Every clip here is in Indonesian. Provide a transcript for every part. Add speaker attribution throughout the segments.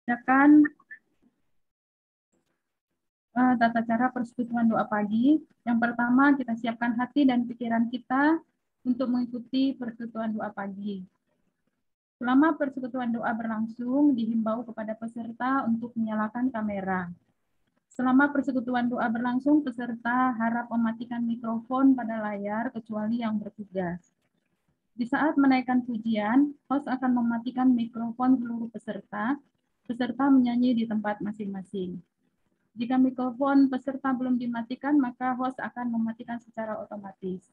Speaker 1: Silakan tata cara persekutuan doa pagi. Yang pertama, kita siapkan hati dan pikiran kita untuk mengikuti persekutuan doa pagi. Selama persekutuan doa berlangsung, dihimbau kepada peserta untuk menyalakan kamera. Selama persekutuan doa berlangsung, peserta harap mematikan mikrofon pada layar kecuali yang bertugas. Di saat menaikkan pujian, host akan mematikan mikrofon seluruh peserta. Peserta menyanyi di tempat masing-masing. Jika mikrofon peserta belum dimatikan, maka host akan mematikan secara otomatis.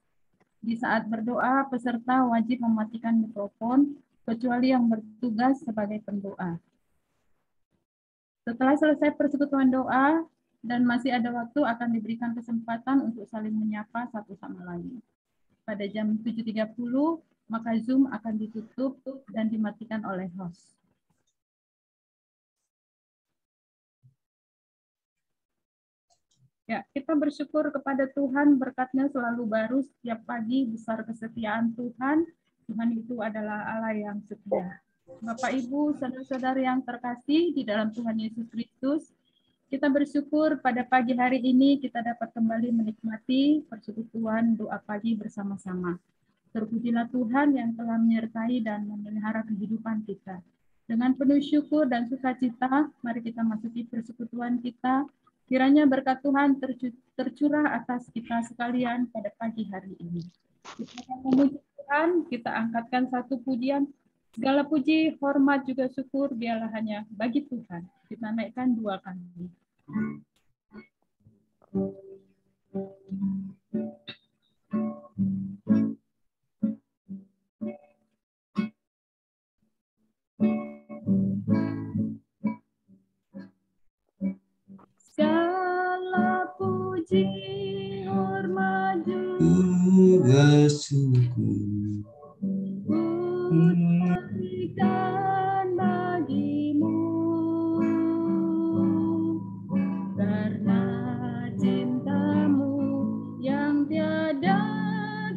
Speaker 1: Di saat berdoa, peserta wajib mematikan mikrofon, kecuali yang bertugas sebagai pendoa. Setelah selesai persekutuan doa, dan masih ada waktu, akan diberikan kesempatan untuk saling menyapa satu sama lain. Pada jam 7.30, maka Zoom akan ditutup dan dimatikan oleh host. Ya, kita bersyukur kepada Tuhan, berkat-Nya selalu baru setiap pagi, besar kesetiaan Tuhan. Tuhan itu adalah Allah yang setia. Bapak, Ibu, saudara-saudara yang terkasih di dalam Tuhan Yesus Kristus, kita bersyukur pada pagi hari ini kita dapat kembali menikmati persekutuan doa pagi bersama-sama. Terpujilah Tuhan yang telah menyertai dan memelihara kehidupan kita. Dengan penuh syukur dan sukacita, mari kita masuki persekutuan kita. Kiranya berkat Tuhan tercurah atas kita sekalian pada pagi hari ini. Kita akan memuji Tuhan, kita angkatkan satu pujian. Segala puji, hormat, juga syukur biarlah hanya bagi Tuhan. Kita naikkan dua kali. Segala puji, hormat, juga syukur berikan bagimu, karena cintamu yang tiada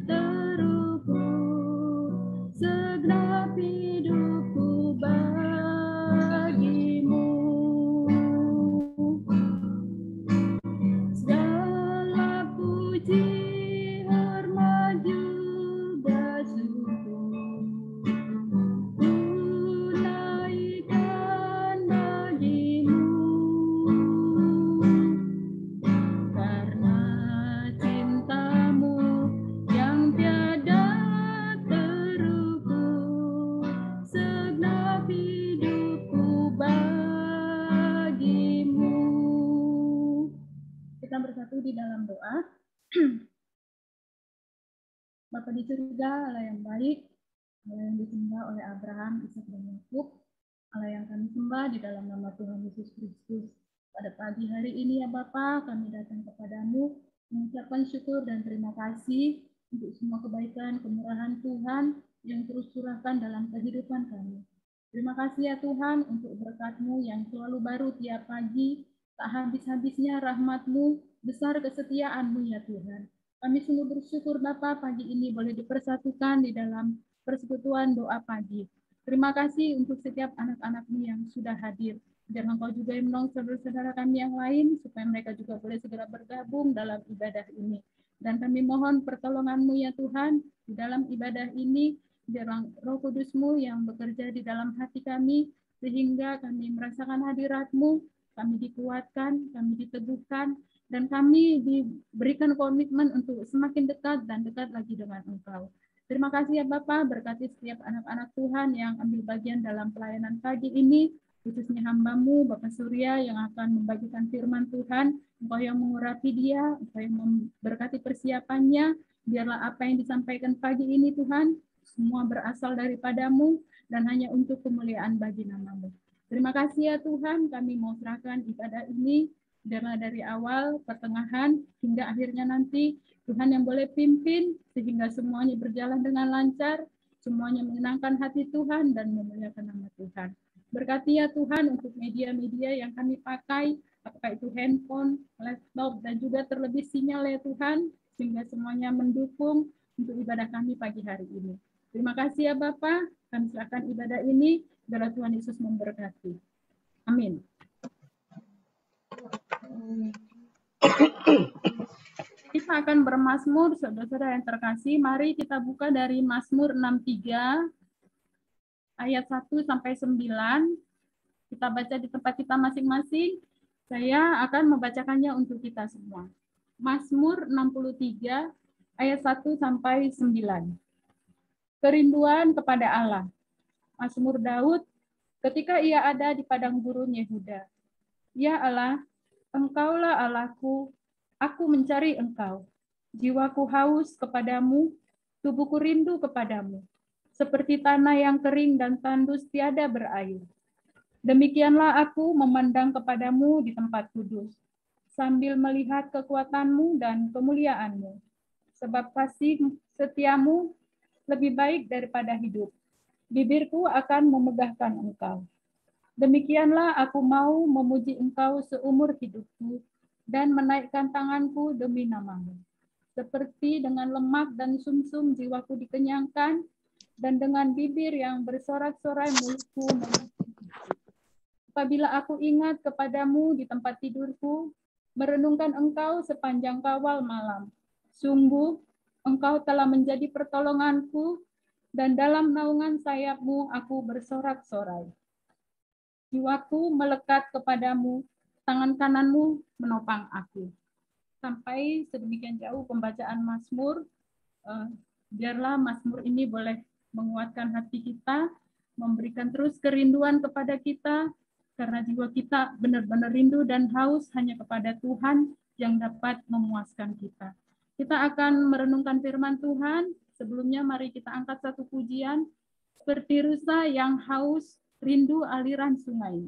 Speaker 1: terukur, segenap hidupku bagimu. Segala puji, hormat, juga syukur tunaikan bagimu, karena cintamu yang tiada terukur, segenap hidupku bagimu. Kita bersatu di dalam doa. Bapa di surga, Allah yang baik, Allah yang disembah oleh Abraham, Ishak dan Yakub, Allah yang kami sembah di dalam nama Tuhan Yesus Kristus. Pada pagi hari ini ya Bapa, kami datang kepadamu mengucapkan syukur dan terima kasih untuk semua kebaikan, kemurahan Tuhan yang terus curahkan dalam kehidupan kami. Terima kasih ya Tuhan untuk berkat-Mu yang selalu baru tiap pagi, tak habis-habisnya rahmat-Mu, besar kesetiaan-Mu ya Tuhan. Kami sungguh bersyukur Bapa pagi ini boleh dipersatukan di dalam persekutuan doa pagi. Terima kasih untuk setiap anak-anak-Mu yang sudah hadir. Biar Engkau juga yang menolong saudara-saudara kami yang lain, supaya mereka juga boleh segera bergabung dalam ibadah ini. Dan kami mohon pertolongan-Mu ya Tuhan, di dalam ibadah ini, biar Roh Kudus-Mu yang bekerja di dalam hati kami, sehingga kami merasakan hadirat-Mu, kami dikuatkan, kami diteguhkan, dan kami diberikan komitmen untuk semakin dekat dan dekat lagi dengan Engkau. Terima kasih ya Bapak, berkati setiap anak-anak Tuhan yang ambil bagian dalam pelayanan pagi ini, khususnya hamba-Mu, Bapak Surya, yang akan membagikan firman Tuhan. Engkau yang mengurapi dia, Engkau yang memberkati persiapannya, biarlah apa yang disampaikan pagi ini Tuhan, semua berasal daripada-Mu, dan hanya untuk kemuliaan bagi nama-Mu. Terima kasih ya Tuhan, kami mau serahkan ibadah ini dari awal, pertengahan, hingga akhirnya nanti. Tuhan yang boleh pimpin, sehingga semuanya berjalan dengan lancar, semuanya menyenangkan hati Tuhan, dan memuliakan nama Tuhan. Berkati ya Tuhan untuk media-media yang kami pakai, apakah itu handphone, laptop, dan juga terlebih sinyal ya Tuhan, sehingga semuanya mendukung untuk ibadah kami pagi hari ini. Terima kasih ya Bapak, kami serahkan ibadah ini, biarlah Tuhan Yesus memberkati. Amin. Kita akan bermazmur, saudara-saudara yang terkasih. Mari kita buka dari Mazmur 63 ayat 1 sampai 9. Kita baca di tempat kita masing-masing. Saya akan membacakannya untuk kita semua. Mazmur 63 ayat 1 sampai 9. Kerinduan kepada Allah. Mazmur Daud ketika ia ada di padang gurun Yehuda. Ya Allah, Engkaulah Allahku, aku mencari Engkau. Jiwaku haus kepadamu, tubuhku rindu kepadamu. Seperti tanah yang kering dan tandus tiada berair. Demikianlah aku memandang kepadamu di tempat kudus, sambil melihat kekuatanmu dan kemuliaanmu. Sebab kasih setiamu lebih baik daripada hidup. Bibirku akan memegahkan Engkau. Demikianlah aku mau memuji Engkau seumur hidupku dan menaikkan tanganku demi nama-Mu. Seperti dengan lemak dan sumsum jiwaku dikenyangkan, dan dengan bibir yang bersorak-sorai mulutku. Apabila aku ingat kepadamu di tempat tidurku, merenungkan Engkau sepanjang kawal malam. Sungguh, Engkau telah menjadi pertolonganku, dan dalam naungan sayap-Mu aku bersorak-sorai. Jiwaku melekat kepadamu, tangan kananmu menopang aku. Sampai sedemikian jauh pembacaan Mazmur, biarlah Mazmur ini boleh menguatkan hati kita, memberikan terus kerinduan kepada kita, karena jiwa kita benar-benar rindu dan haus hanya kepada Tuhan yang dapat memuaskan kita. Kita akan merenungkan firman Tuhan. Sebelumnya mari kita angkat satu pujian, seperti rusa yang haus rindu aliran sungai.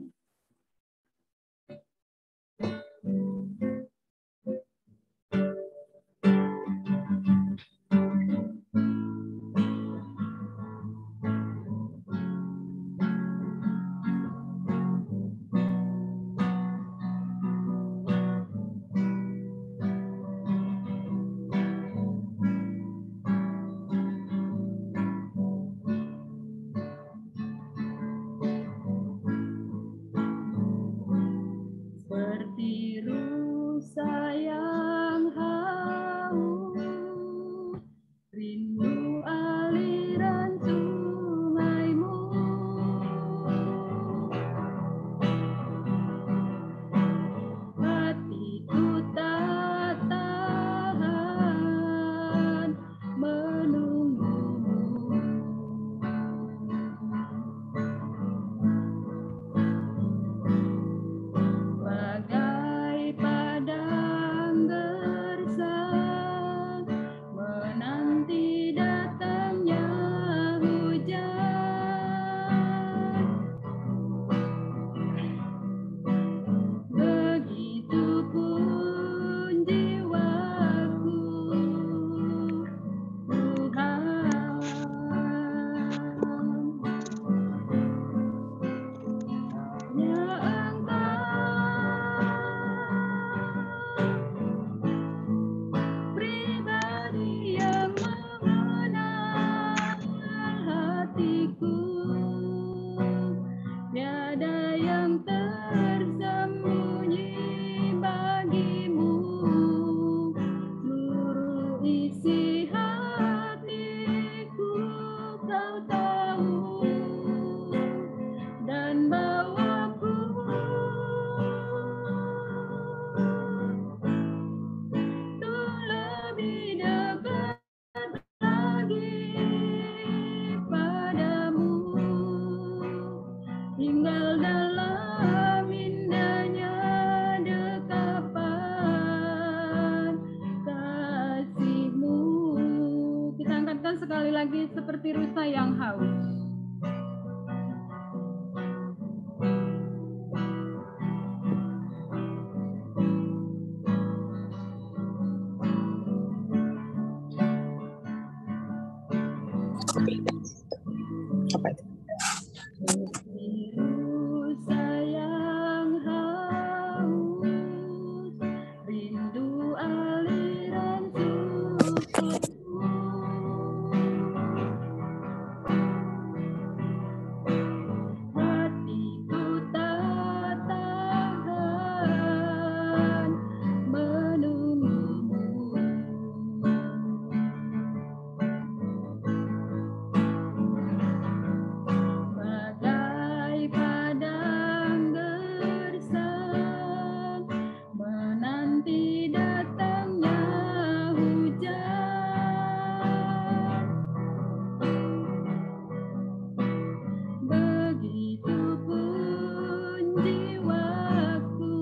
Speaker 1: jiwaku.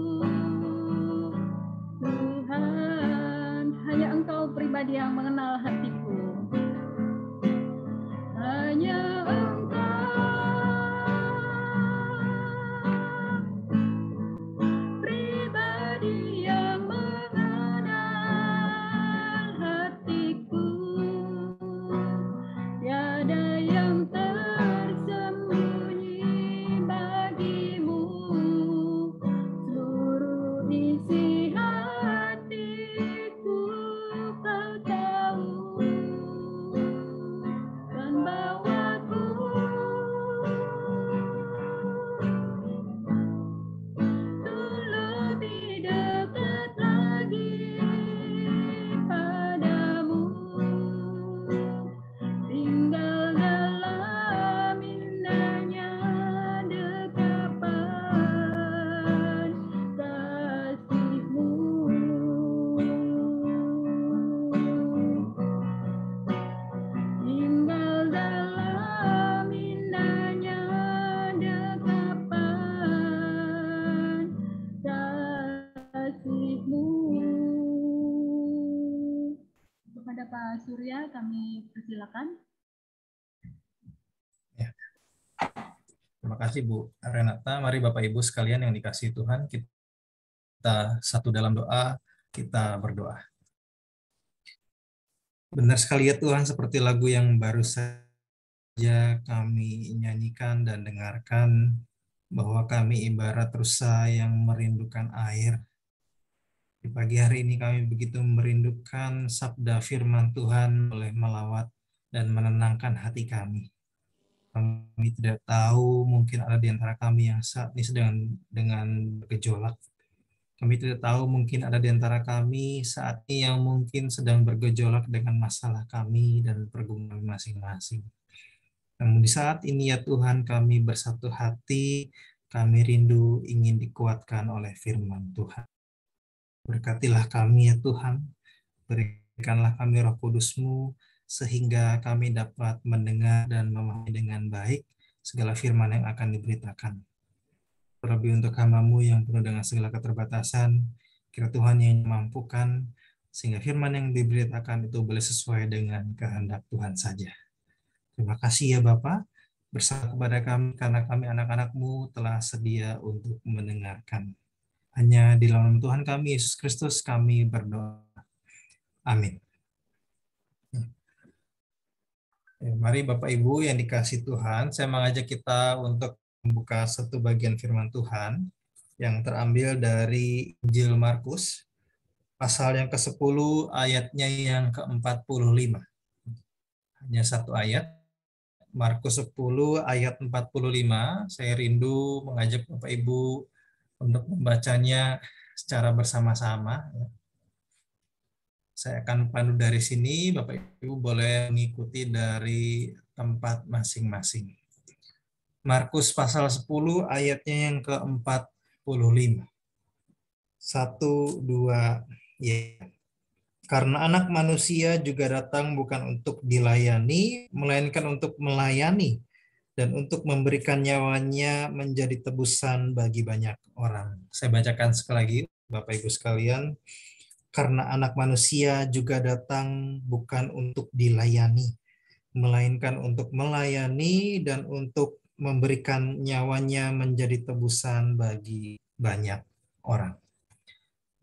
Speaker 1: Tuhan, hanya Engkau pribadi yang mengenal hatiku. Hanya pribadi yang mengenal hatiku, tiada yang tersembunyi bagimu, seluruh isi hatiku Kau tahu, dan bawaku lebih dekat lagi padamu, tinggal dalam indahnya dekapan kasih-Mu. Tinggal dalam indahnya dekapan kasih-Mu. Kepada Pak Surya kami persilakan.
Speaker 2: Ya. Terima kasih Bu Renata. Mari Bapak Ibu sekalian yang dikasihi Tuhan, kita satu dalam doa, kita berdoa. Benar sekali ya Tuhan, seperti lagu yang baru saja kami nyanyikan dan dengarkan, bahwa kami ibarat rusa yang merindukan air. Di pagi hari ini kami begitu merindukan sabda firman Tuhan boleh melawat dan menenangkan hati kami. Kami tidak tahu, mungkin ada di antara kami yang saat ini sedang dengan bergejolak. Kami tidak tahu, mungkin ada di antara kami saat ini yang mungkin sedang bergejolak dengan masalah kami dan pergumulan masing-masing. Namun di saat ini ya Tuhan, kami bersatu hati, kami rindu ingin dikuatkan oleh firman Tuhan. Berkatilah kami ya Tuhan, berikanlah kami Roh Kudus-Mu, sehingga kami dapat mendengar dan memahami dengan baik segala firman yang akan diberitakan. Terlebih untuk hamba-Mu yang penuh dengan segala keterbatasan, kira Tuhan yang memampukan, sehingga firman yang diberitakan itu boleh sesuai dengan kehendak Tuhan saja. Terima kasih ya Bapa, bersama kepada kami karena kami anak-anak-Mu telah sedia untuk mendengarkan. Hanya di dalam Tuhan kami, Yesus Kristus, kami berdoa. Amin. Mari Bapak Ibu yang dikasih Tuhan, saya mengajak kita untuk membuka satu bagian firman Tuhan yang terambil dari Injil Markus, pasal yang ke-10, ayatnya yang ke-45. Hanya satu ayat, Markus 10, ayat 45. Saya rindu mengajak Bapak Ibu untuk membacanya secara bersama-sama. Saya akan pandu dari sini, Bapak Ibu boleh mengikuti dari tempat masing-masing. Markus pasal 10 ayatnya yang ke-45. 1, 2, ya. Karena anak manusia juga datang bukan untuk dilayani, melainkan untuk melayani dan untuk memberikan nyawanya menjadi tebusan bagi banyak orang. Saya bacakan sekali lagi, Bapak Ibu sekalian. Karena anak manusia juga datang bukan untuk dilayani, melainkan untuk melayani dan untuk memberikan nyawanya menjadi tebusan bagi banyak orang.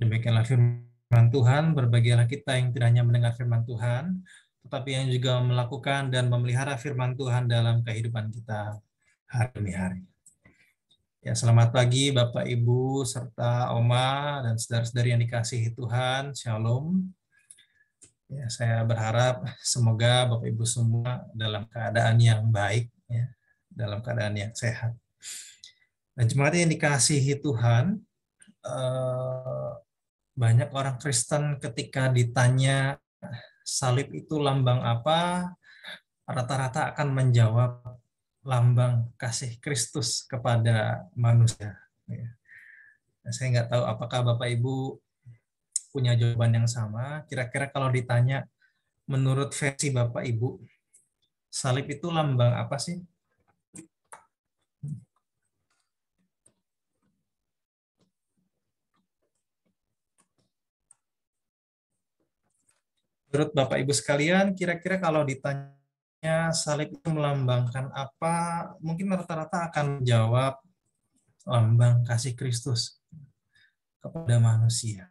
Speaker 2: Demikianlah firman Tuhan, berbahagialah kita yang tidak hanya mendengar firman Tuhan, tetapi yang juga melakukan dan memelihara firman Tuhan dalam kehidupan kita hari demi hari. Ya, selamat pagi Bapak Ibu serta Oma dan saudara-saudari yang dikasihi Tuhan. Shalom. Ya, saya berharap semoga Bapak Ibu semua dalam keadaan yang baik, ya, dalam keadaan yang sehat. Dan jemaat yang dikasihi Tuhan, banyak orang Kristen ketika ditanya salib itu lambang apa, rata-rata akan menjawab lambang kasih Kristus kepada manusia. Saya nggak tahu apakah Bapak Ibu punya jawaban yang sama. Kira-kira kalau ditanya menurut versi Bapak Ibu, salib itu lambang apa sih? Menurut Bapak Ibu sekalian, kira-kira kalau ditanya salib itu melambangkan apa, mungkin rata-rata akan menjawab lambang kasih Kristus kepada manusia.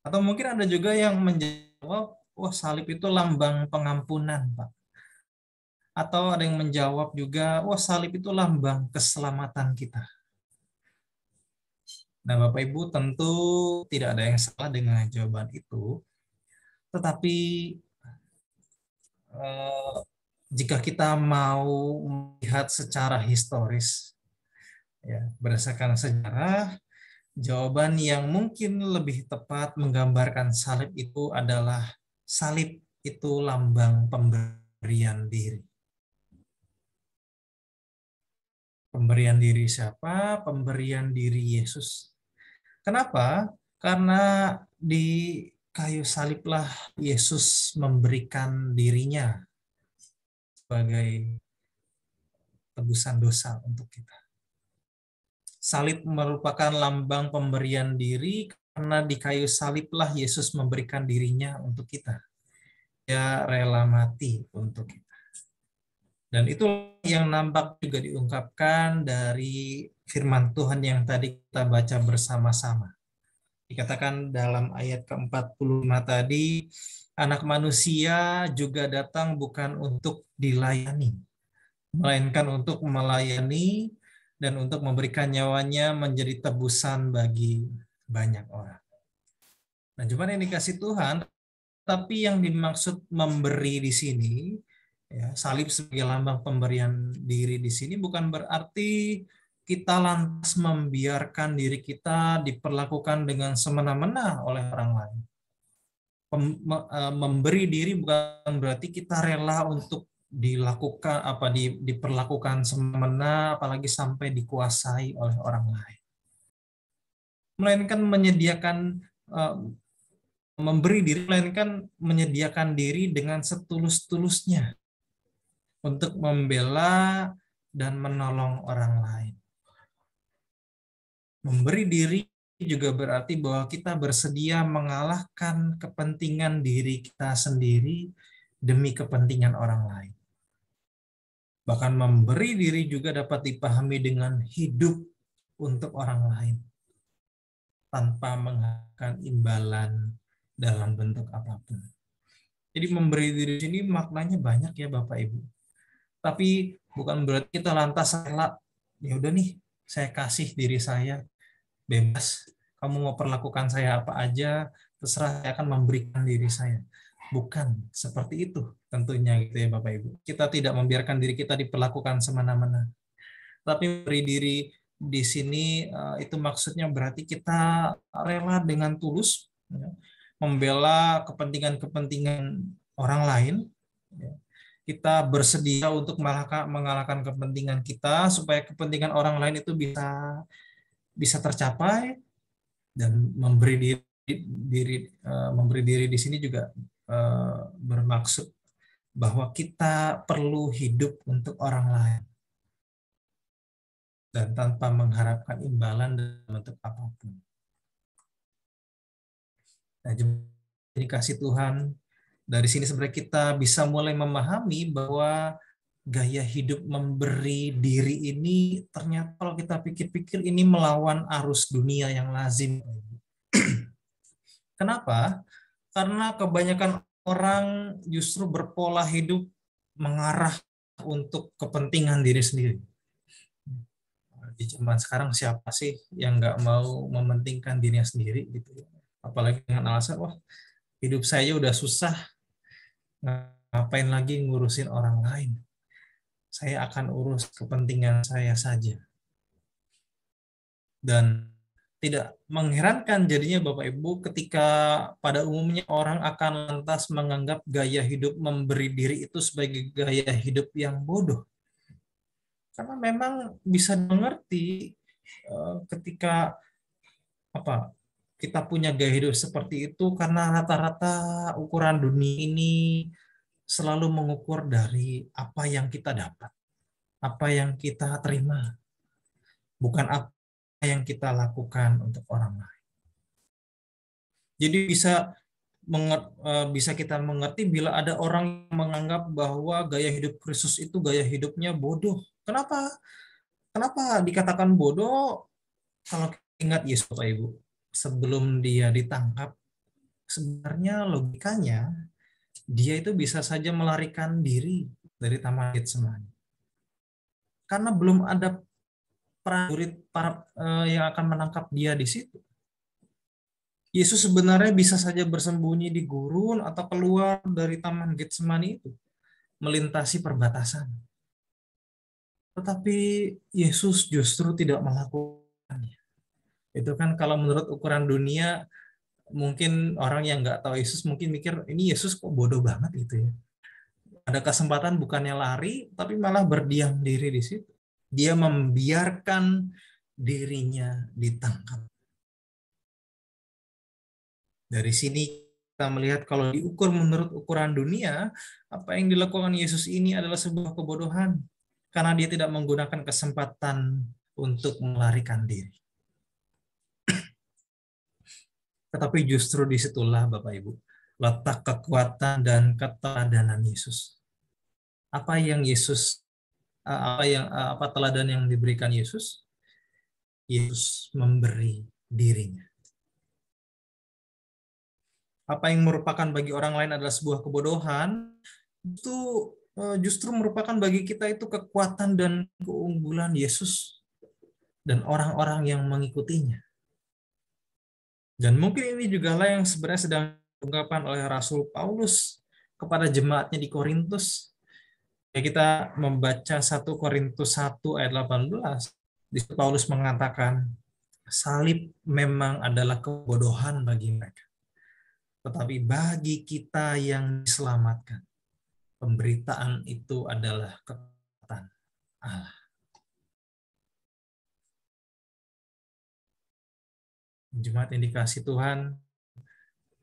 Speaker 2: Atau mungkin ada juga yang menjawab, wah salib itu lambang pengampunan, Pak. Atau ada yang menjawab juga, wah salib itu lambang keselamatan kita. Nah Bapak Ibu tentu tidak ada yang salah dengan jawaban itu, tetapi jika kita mau melihat secara historis, ya, berdasarkan sejarah, jawaban yang mungkin lebih tepat menggambarkan salib itu adalah salib itu lambang pemberian diri. Pemberian diri siapa? Pemberian diri Yesus. Kenapa? Karena di kayu saliblah Yesus memberikan dirinya sebagai tebusan dosa untuk kita. Salib merupakan lambang pemberian diri karena di kayu saliblah Yesus memberikan dirinya untuk kita. Dia rela mati untuk kita. Dan itu yang nampak juga diungkapkan dari firman Tuhan yang tadi kita baca bersama-sama. Dikatakan dalam ayat ke-45 tadi, anak manusia juga datang bukan untuk dilayani, melainkan untuk melayani dan untuk memberikan nyawanya menjadi tebusan bagi banyak orang. Nah, cuma yang dikasih Tuhan, tapi yang dimaksud memberi di sini, ya, salib sebagai lambang pemberian diri di sini bukan berarti kita lantas membiarkan diri kita diperlakukan dengan semena-mena oleh orang lain. Memberi diri bukan berarti kita rela untuk dilakukan diperlakukan semena, apalagi sampai dikuasai oleh orang lain. Melainkan memberi diri, melainkan menyediakan diri dengan setulus-tulusnya untuk membela dan menolong orang lain. Memberi diri juga berarti bahwa kita bersedia mengalahkan kepentingan diri kita sendiri demi kepentingan orang lain. Bahkan memberi diri juga dapat dipahami dengan hidup untuk orang lain tanpa mengharapkan imbalan dalam bentuk apapun. Jadi memberi diri sini maknanya banyak ya Bapak Ibu. Tapi bukan berarti kita lantas rela, ya udah nih, saya kasih diri saya bebas, kamu mau perlakukan saya apa aja, terserah, saya akan memberikan diri saya. Bukan seperti itu tentunya gitu ya Bapak Ibu. Kita tidak membiarkan diri kita diperlakukan semena-mena. Tapi beri diri di sini itu maksudnya berarti kita rela dengan tulus ya, membela kepentingan-kepentingan orang lain. Ya. Kita bersedia untuk mengalahkan kepentingan kita supaya kepentingan orang lain itu bisa tercapai, dan memberi diri di sini juga bermaksud bahwa kita perlu hidup untuk orang lain dan tanpa mengharapkan imbalan dalam bentuk apapun. Nah, jadi kasih Tuhan, dari sini sebenarnya kita bisa mulai memahami bahwa gaya hidup memberi diri ini ternyata kalau kita pikir-pikir ini melawan arus dunia yang lazim. Kenapa? Karena kebanyakan orang justru berpola hidup mengarah untuk kepentingan diri sendiri. Di zaman sekarang siapa sih yang nggak mau mementingkan dirinya sendiri gitu? Apalagi dengan alasan, wah hidup saya udah susah, ngapain lagi ngurusin orang lain? Saya akan urus kepentingan saya saja. Dan tidak mengherankan jadinya Bapak Ibu ketika pada umumnya orang akan lantas menganggap gaya hidup memberi diri itu sebagai gaya hidup yang bodoh. Karena memang bisa mengerti ketika kita punya gaya hidup seperti itu karena rata-rata ukuran dunia ini selalu mengukur dari apa yang kita dapat, apa yang kita terima, bukan apa yang kita lakukan untuk orang lain. Jadi bisa bisa kita mengerti bila ada orang yang menganggap bahwa gaya hidup Kristus itu gaya hidupnya bodoh. Kenapa? Kenapa dikatakan bodoh? Kalau ingat Yesus, Bapak Ibu, sebelum dia ditangkap, sebenarnya logikanya dia itu bisa saja melarikan diri dari Taman Getsemani. Karena belum ada prajurit yang akan menangkap dia di situ. Yesus sebenarnya bisa saja bersembunyi di gurun atau keluar dari Taman Getsemani itu, melintasi perbatasan. Tetapi Yesus justru tidak melakukannya. Itu kan kalau menurut ukuran dunia, mungkin orang yang nggak tahu Yesus mungkin mikir, ini Yesus kok bodoh banget gitu ya. Ada kesempatan bukannya lari, tapi malah berdiam diri di situ. Dia membiarkan dirinya ditangkap. Dari sini kita melihat kalau diukur menurut ukuran dunia, apa yang dilakukan Yesus ini adalah sebuah kebodohan. Karena dia tidak menggunakan kesempatan untuk melarikan diri. Tetapi justru disitulah Bapak Ibu, letak kekuatan dan keteladanan Yesus. Apa teladan yang diberikan Yesus? Yesus memberi dirinya. Apa yang merupakan bagi orang lain adalah sebuah kebodohan, itu justru merupakan bagi kita itu kekuatan dan keunggulan Yesus dan orang-orang yang mengikutinya. Dan mungkin ini juga lah yang sebenarnya sedang diungkapkan oleh Rasul Paulus kepada jemaatnya di Korintus. Ya, kita membaca 1 Korintus 1 ayat 18, di situ Paulus mengatakan, salib memang adalah kebodohan bagi mereka. Tetapi bagi kita yang diselamatkan, pemberitaan itu adalah kekuatan Allah. Jemaat yang dikasihi Tuhan,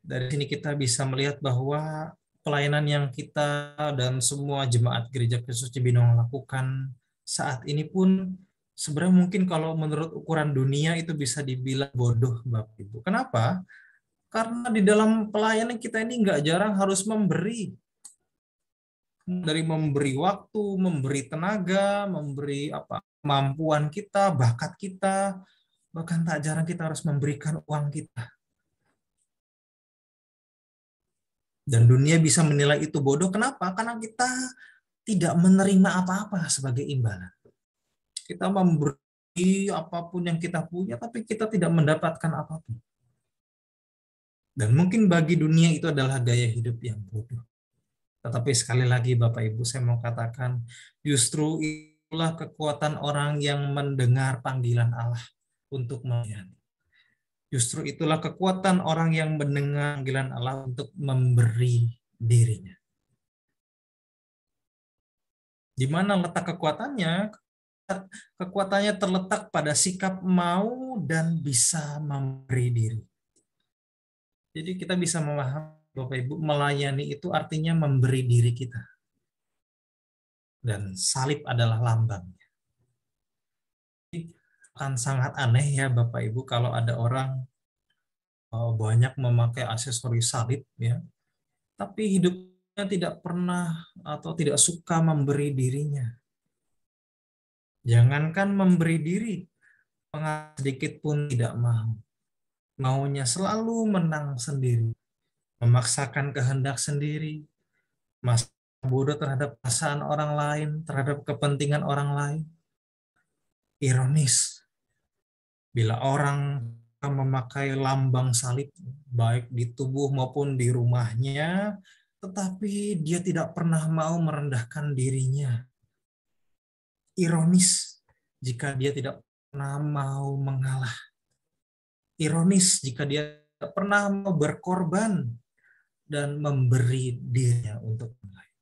Speaker 2: dari sini kita bisa melihat bahwa pelayanan yang kita dan semua jemaat Gereja Kristus Cibinong lakukan saat ini pun sebenarnya mungkin kalau menurut ukuran dunia itu bisa dibilang bodoh, Bapak Ibu. Kenapa? Karena di dalam pelayanan kita ini nggak jarang harus memberi. Dari memberi waktu, memberi tenaga, memberi kemampuan kita, bakat kita, bahkan tak jarang kita harus memberikan uang kita. Dan dunia bisa menilai itu bodoh. Kenapa? Karena kita tidak menerima apa-apa sebagai imbalan. Kita memberi apapun yang kita punya, tapi kita tidak mendapatkan apapun. Dan mungkin bagi dunia itu adalah gaya hidup yang bodoh. Tetapi sekali lagi Bapak Ibu, saya mau katakan, justru itulah kekuatan orang yang mendengar panggilan Allah untuk melayani. Justru itulah kekuatan orang yang mendengar panggilan Allah untuk memberi dirinya. Di mana letak kekuatannya? Kekuatannya terletak pada sikap mau dan bisa memberi diri. Jadi kita bisa memahami, Bapak Ibu, melayani itu artinya memberi diri kita. Dan salib adalah lambangnya. Akan sangat aneh ya Bapak Ibu kalau ada orang banyak memakai aksesoris salib ya, tapi hidupnya tidak pernah atau tidak suka memberi dirinya. Jangankan memberi diri, sedikit pun tidak mau. Maunya selalu menang sendiri, memaksakan kehendak sendiri, masa bodoh terhadap perasaan orang lain, terhadap kepentingan orang lain. Ironis, bila orang memakai lambang salib, baik di tubuh maupun di rumahnya, tetapi dia tidak pernah mau merendahkan dirinya. Ironis, jika dia tidak pernah mau mengalah. Ironis jika dia tidak pernah mau berkorban dan memberi dirinya untuk orang lain.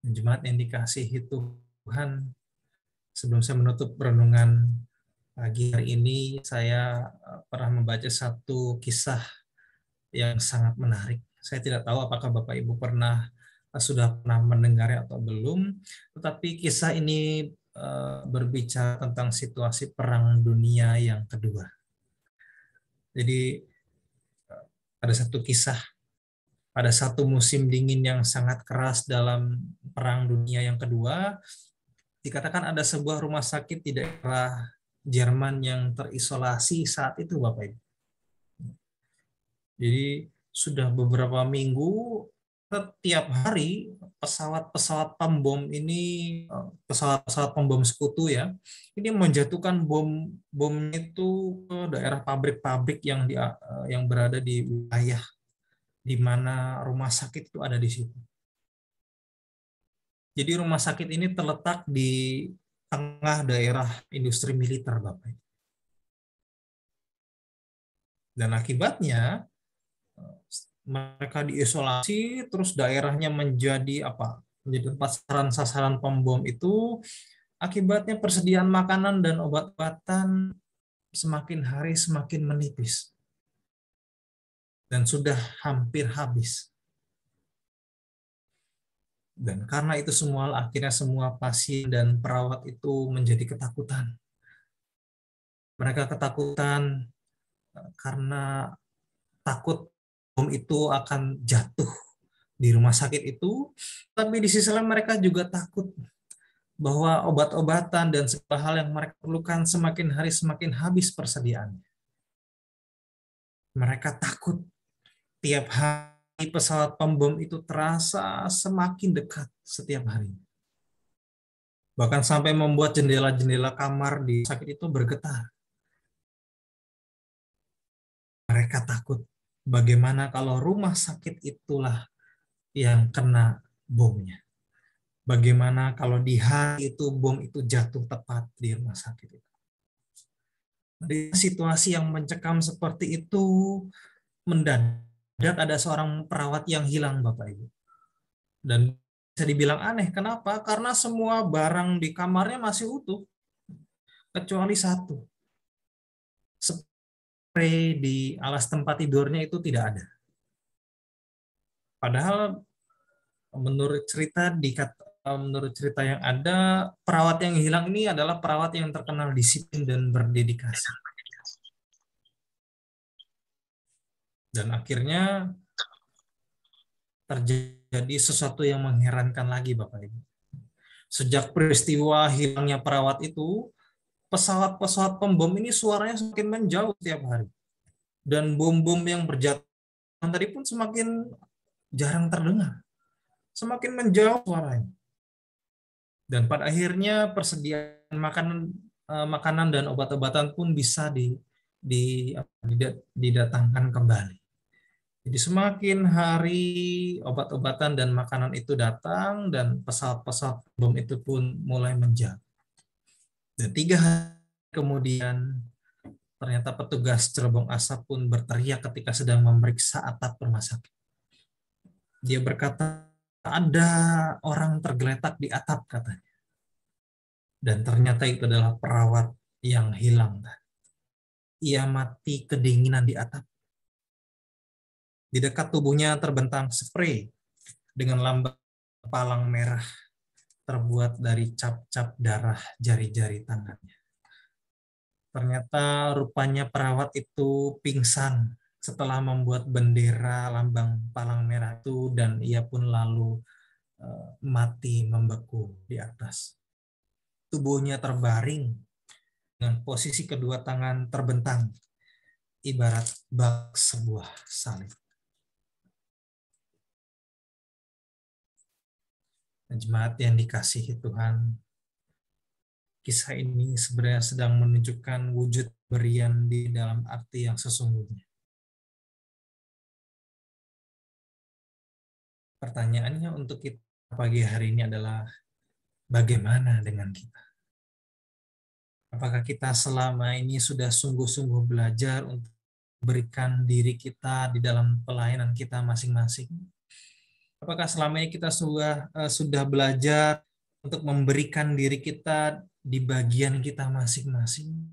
Speaker 2: Jemaat yang dikasihi Tuhan, sebelum saya menutup renungan pagi hari ini, saya pernah membaca satu kisah yang sangat menarik. Saya tidak tahu apakah Bapak Ibu sudah pernah mendengarnya atau belum, tetapi kisah ini berbicara tentang situasi Perang Dunia yang kedua. Jadi ada satu kisah pada satu musim dingin yang sangat keras dalam Perang Dunia yang kedua, dikatakan ada sebuah rumah sakit di daerah Jerman yang terisolasi saat itu, Bapak Ibu. Jadi sudah beberapa minggu setiap hari pesawat-pesawat pembom ini, pesawat-pesawat pembom sekutu ya, ini menjatuhkan bom itu ke daerah pabrik-pabrik yang berada di wilayah di mana rumah sakit itu ada di situ. Jadi rumah sakit ini terletak di tengah daerah industri militer, Bapak. Dan akibatnya mereka diisolasi, terus daerahnya menjadi tempat sasaran pembom itu. Akibatnya persediaan makanan dan obat-obatan semakin hari semakin menipis dan sudah hampir habis. Dan karena itu semua, akhirnya semua pasien dan perawat itu menjadi ketakutan. Mereka ketakutan karena takut bom itu akan jatuh di rumah sakit itu, tapi di sisi lain mereka juga takut bahwa obat-obatan dan segala hal yang mereka perlukan semakin hari semakin habis persediaannya. Mereka takut tiap hari pesawat pembom itu terasa semakin dekat setiap hari. Bahkan sampai membuat jendela-jendela kamar di sakit itu bergetar. Mereka takut bagaimana kalau rumah sakit itulah yang kena bomnya. Bagaimana kalau di hari itu bom itu jatuh tepat di rumah sakit itu. Di situasi yang mencekam seperti itu, mendadak ada seorang perawat yang hilang, Bapak Ibu. Dan bisa dibilang aneh, kenapa? Karena semua barang di kamarnya masih utuh, kecuali satu. Spray di alas tempat tidurnya itu tidak ada. Padahal menurut cerita yang ada, perawat yang hilang ini adalah perawat yang terkenal disiplin dan berdedikasi. Dan akhirnya terjadi sesuatu yang mengherankan lagi, Bapak Ibu. Sejak peristiwa hilangnya perawat itu, pesawat-pesawat pembom ini suaranya semakin menjauh setiap hari. Dan bom-bom yang berjatuhan tadi pun semakin jarang terdengar. Semakin menjauh suaranya. Dan pada akhirnya persediaan makanan dan obat-obatan pun bisa didatangkan kembali. Jadi semakin hari obat-obatan dan makanan itu datang dan pesawat-pesawat bom itu pun mulai menjauh. Dan 3 hari kemudian ternyata petugas cerobong asap pun berteriak ketika sedang memeriksa atap rumah sakit. Dia berkata, ada orang tergeletak di atap katanya. Dan ternyata itu adalah perawat yang hilang. Ia mati kedinginan di atap. Di dekat tubuhnya terbentang spray dengan lambang palang merah terbuat dari cap-cap darah jari-jari tangannya. Ternyata rupanya perawat itu pingsan setelah membuat bendera lambang palang merah itu, dan ia pun lalu mati membeku di atas. Tubuhnya terbaring dengan posisi kedua tangan terbentang, ibarat bak sebuah salib. Jemaat yang dikasihi Tuhan, kisah ini sebenarnya sedang menunjukkan wujud berian di dalam arti yang sesungguhnya. Pertanyaannya untuk kita pagi hari ini adalah, bagaimana dengan kita? Apakah kita selama ini sudah sungguh-sungguh belajar untuk memberikan diri kita di dalam pelayanan kita masing-masing? Apakah selama ini kita sudah belajar untuk memberikan diri kita di bagian kita masing-masing?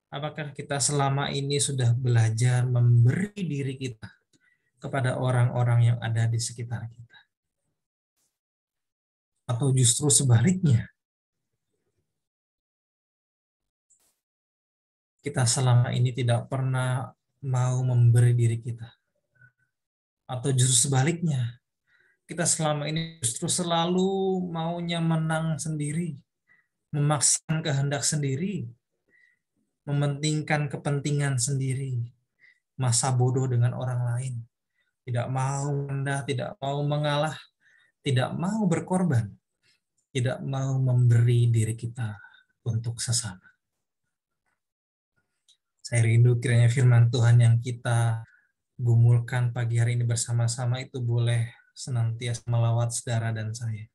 Speaker 2: Apakah kita selama ini sudah belajar memberi diri kita kepada orang-orang yang ada di sekitar kita? Atau justru sebaliknya, kita selama ini tidak pernah mau memberi diri kita. Atau justru sebaliknya, kita selama ini justru selalu maunya menang sendiri, memaksakan kehendak sendiri, mementingkan kepentingan sendiri, masa bodoh dengan orang lain, tidak mau rendah, tidak mau mengalah, tidak mau berkorban, tidak mau memberi diri kita untuk sesama. Saya rindu kiranya firman Tuhan yang kita gumulkan pagi hari ini bersama-sama itu boleh senantiasa melawat saudara dan saya.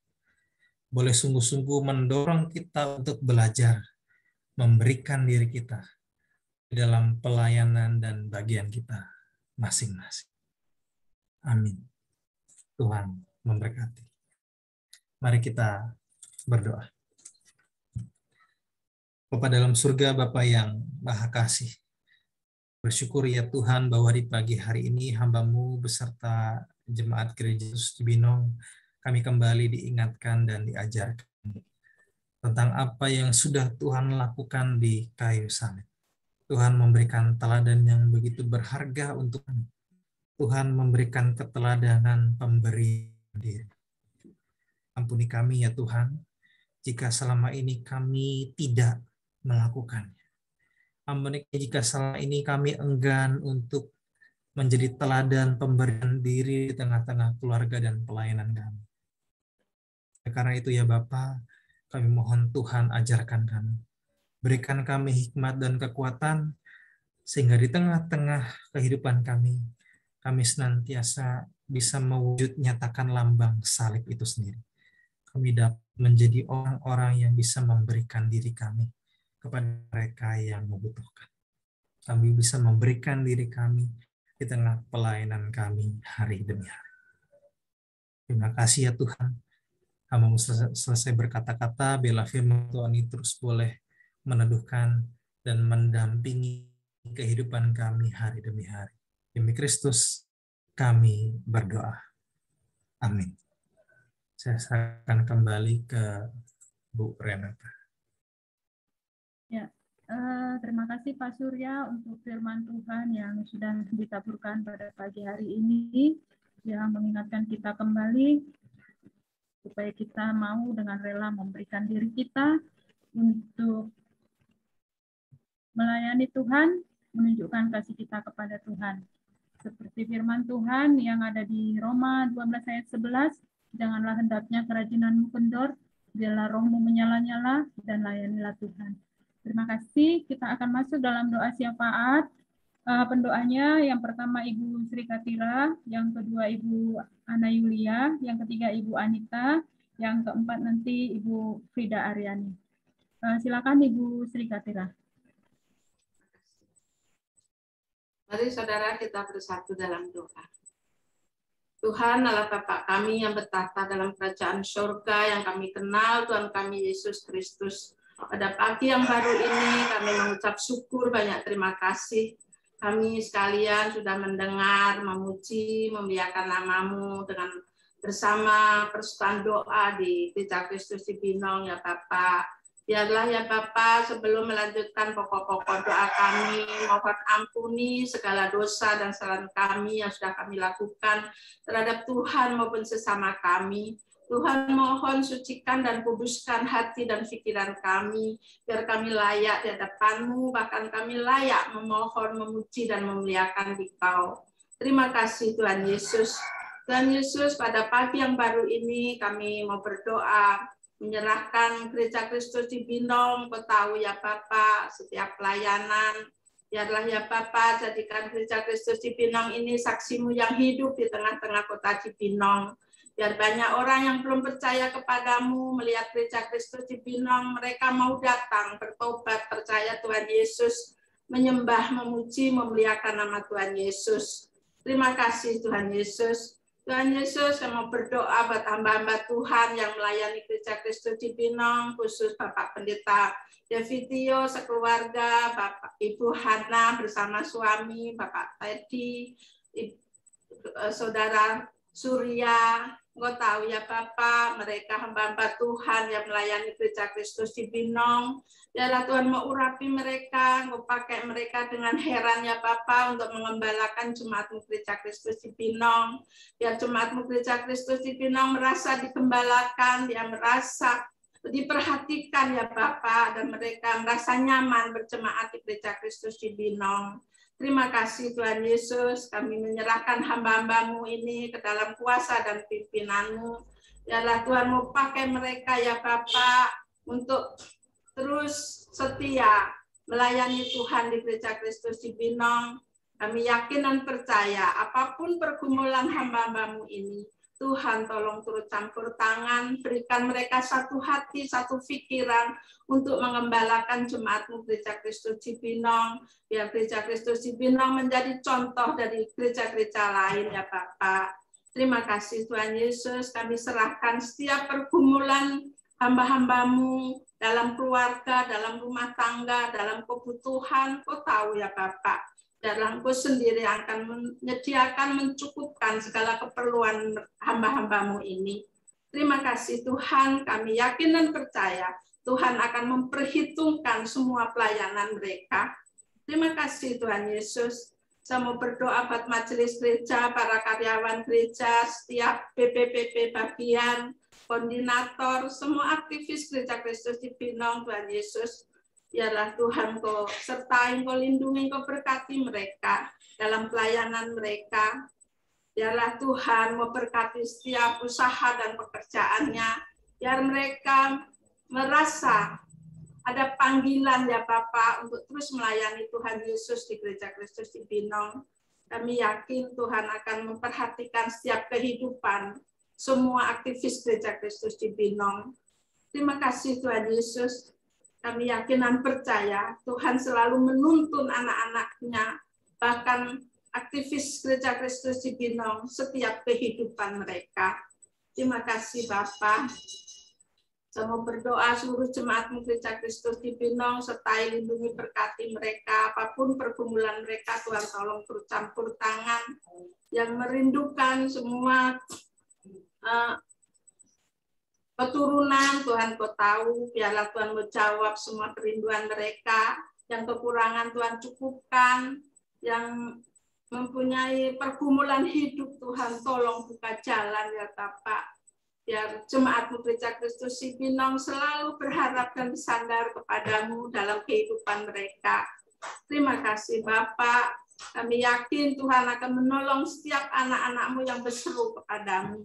Speaker 2: Boleh sungguh-sungguh mendorong kita untuk belajar, memberikan diri kita dalam pelayanan dan bagian kita masing-masing. Amin. Tuhan memberkati. Mari kita berdoa. Bapa dalam surga, Bapa yang Maha Kasih, bersyukur ya Tuhan bahwa di pagi hari ini hamba-Mu beserta jemaat Gereja Yesus Cibinong, kami kembali diingatkan dan diajarkan tentang apa yang sudah Tuhan lakukan di kayu salib. Tuhan memberikan teladan yang begitu berharga untuk kami. Tuhan memberikan keteladanan pemberi diri. Ampuni kami ya Tuhan, jika selama ini kami tidak melakukannya. Ampuni jika selama ini kami enggan untuk menjadi teladan pemberian diri di tengah-tengah keluarga dan pelayanan kami. Karena itu ya Bapa, kami mohon Tuhan ajarkan kami. Berikan kami hikmat dan kekuatan, sehingga di tengah-tengah kehidupan kami senantiasa bisa mewujud nyatakan lambang salib itu sendiri. Kami dapat menjadi orang-orang yang bisa memberikan diri kami kepada mereka yang membutuhkan. Kami bisa memberikan diri kami di tengah pelayanan kami hari demi hari. Terima kasih ya Tuhan. Hamba-Mu selesai berkata-kata, biarlah firman Tuhan ini terus boleh meneduhkan dan mendampingi kehidupan kami hari demi hari. Demi Kristus kami berdoa. Amin. Saya akan kembali ke Bu Renata.
Speaker 1: Ya, terima kasih Pak Surya untuk firman Tuhan yang sudah ditaburkan pada pagi hari ini, yang mengingatkan kita kembali supaya kita mau dengan rela memberikan diri kita untuk melayani Tuhan, menunjukkan kasih kita kepada Tuhan. Seperti firman Tuhan yang ada di Roma 12 ayat 11, janganlah hendaknya kerajinanmu kendor, biarlah rohmu menyala-nyala, dan layanilah Tuhan. Terima kasih, kita akan masuk dalam doa syafaat. Pendoanya yang pertama Ibu Sri Katira, yang kedua Ibu Ana Yulia, yang ketiga Ibu Anita, yang keempat nanti Ibu Frida Aryani. Silakan Ibu Sri Katira.
Speaker 3: Mari saudara kita bersatu dalam doa. Tuhan Allah Bapa kami yang bertahta dalam kerajaan surga yang kami kenal, Tuhan kami Yesus Kristus. Pada pagi yang baru ini kami mengucap syukur, banyak terima kasih. Kami sekalian sudah mendengar, memuji, memuliakan nama-Mu dengan bersama persekutuan doa di Gereja Kristus Cibinong ya Bapak. Biarlah ya Bapa, sebelum melanjutkan pokok-pokok doa kami, mohon ampuni segala dosa dan kesalahan kami yang sudah kami lakukan terhadap Tuhan maupun sesama kami. Tuhan mohon sucikan dan kuduskan hati dan pikiran kami, biar kami layak di hadapan-Mu, bahkan kami layak memohon, memuji, dan memuliakan Dikau. Terima kasih Tuhan Yesus. Tuhan Yesus, pada pagi yang baru ini kami mau berdoa, menyerahkan Gereja Kristus Cibinong, Kau tahu ya Bapak, setiap pelayanan, biarlah ya Bapak, jadikan Gereja Kristus Cibinong ini saksi-Mu yang hidup di tengah-tengah kota Cibinong. Biar banyak orang yang belum percaya kepadamu, melihat Gereja Kristus Cibinong, mereka mau datang, bertobat, percaya Tuhan Yesus, menyembah, memuji, memuliakan nama Tuhan Yesus. Terima kasih Tuhan Yesus. Tuhan Yesus, saya mau berdoa buat hamba-hamba Tuhan yang melayani Gereja Kristus Cibinong, khusus Bapak Pendeta Devitio, sekeluarga, Bapak Ibu Hana bersama suami, Bapak Teddy, Saudara Surya, Engkau tahu ya Bapa, mereka hamba-hamba Tuhan yang melayani Gereja Kristus Cibinong. Biarlah Tuhan mau urapi mereka, Engkau pakai mereka dengan heran ya Bapa untuk mengembalakan jemaat-Mu Gereja Kristus Cibinong. Biar jemaat-Mu Gereja Kristus Cibinong merasa digembalakan, dia merasa diperhatikan ya Bapa, dan mereka merasa nyaman berjemaat di Gereja Kristus Cibinong. Terima kasih Tuhan Yesus, kami menyerahkan hamba-hamba-Mu ini ke dalam kuasa dan pimpinan-Mu. Biarlah Tuhan mau pakai mereka ya Bapa untuk terus setia melayani Tuhan di Gereja Kristus Cibinong. Kami yakin dan percaya apapun pergumulan hamba-hamba-Mu ini, Tuhan tolong turut campur tangan, berikan mereka satu hati, satu pikiran untuk mengembalakan jemaat-Mu Gereja Kristus Cibinong, biar Gereja Kristus Cibinong menjadi contoh dari gereja-gereja lain ya Bapak. Terima kasih Tuhan Yesus, kami serahkan setiap pergumulan hamba-hamba-Mu dalam keluarga, dalam rumah tangga, dalam kebutuhan, Kau tahu ya Bapak. Dan Engkau sendiri akan menyediakan, mencukupkan segala keperluan hamba-hamba-Mu ini. Terima kasih Tuhan, kami yakin dan percaya Tuhan akan memperhitungkan semua pelayanan mereka. Terima kasih Tuhan Yesus. Saya mau berdoa buat majelis gereja, para karyawan gereja, setiap BPPP bagian, koordinator, semua aktivis Gereja Kristus Cibinong, Tuhan Yesus. Biarlah Tuhan Kau sertai, Kau lindungi, Kau berkati mereka dalam pelayanan mereka. Biarlah Tuhan memberkati setiap usaha dan pekerjaannya. Biar mereka merasa ada panggilan ya Bapak untuk terus melayani Tuhan Yesus di Gereja Kristus Cibinong. Kami yakin Tuhan akan memperhatikan setiap kehidupan semua aktivis Gereja Kristus Cibinong. Terima kasih Tuhan Yesus. Kami yakin dan percaya Tuhan selalu menuntun anak-anak-Nya, bahkan aktivis Gereja Kristus Cibinong, setiap kehidupan mereka. Terima kasih Bapak. Saya mau berdoa seluruh jemaat-Mu Gereja Kristus Cibinong, sertai lindungi berkati mereka, apapun pergumulan mereka, Tuhan tolong turut campur tangan, yang merindukan semua keturunan, Tuhan Kau tahu, biarlah Tuhan menjawab semua kerinduan mereka, yang kekurangan Tuhan cukupkan, yang mempunyai pergumulan hidup, Tuhan tolong buka jalan ya Bapak, biar jemaat-Mu Gereja Kristus Cibinong selalu berharap dan bersandar kepadamu dalam kehidupan mereka. Terima kasih Bapak, kami yakin Tuhan akan menolong setiap anak-anak-Mu yang berseru kepadamu.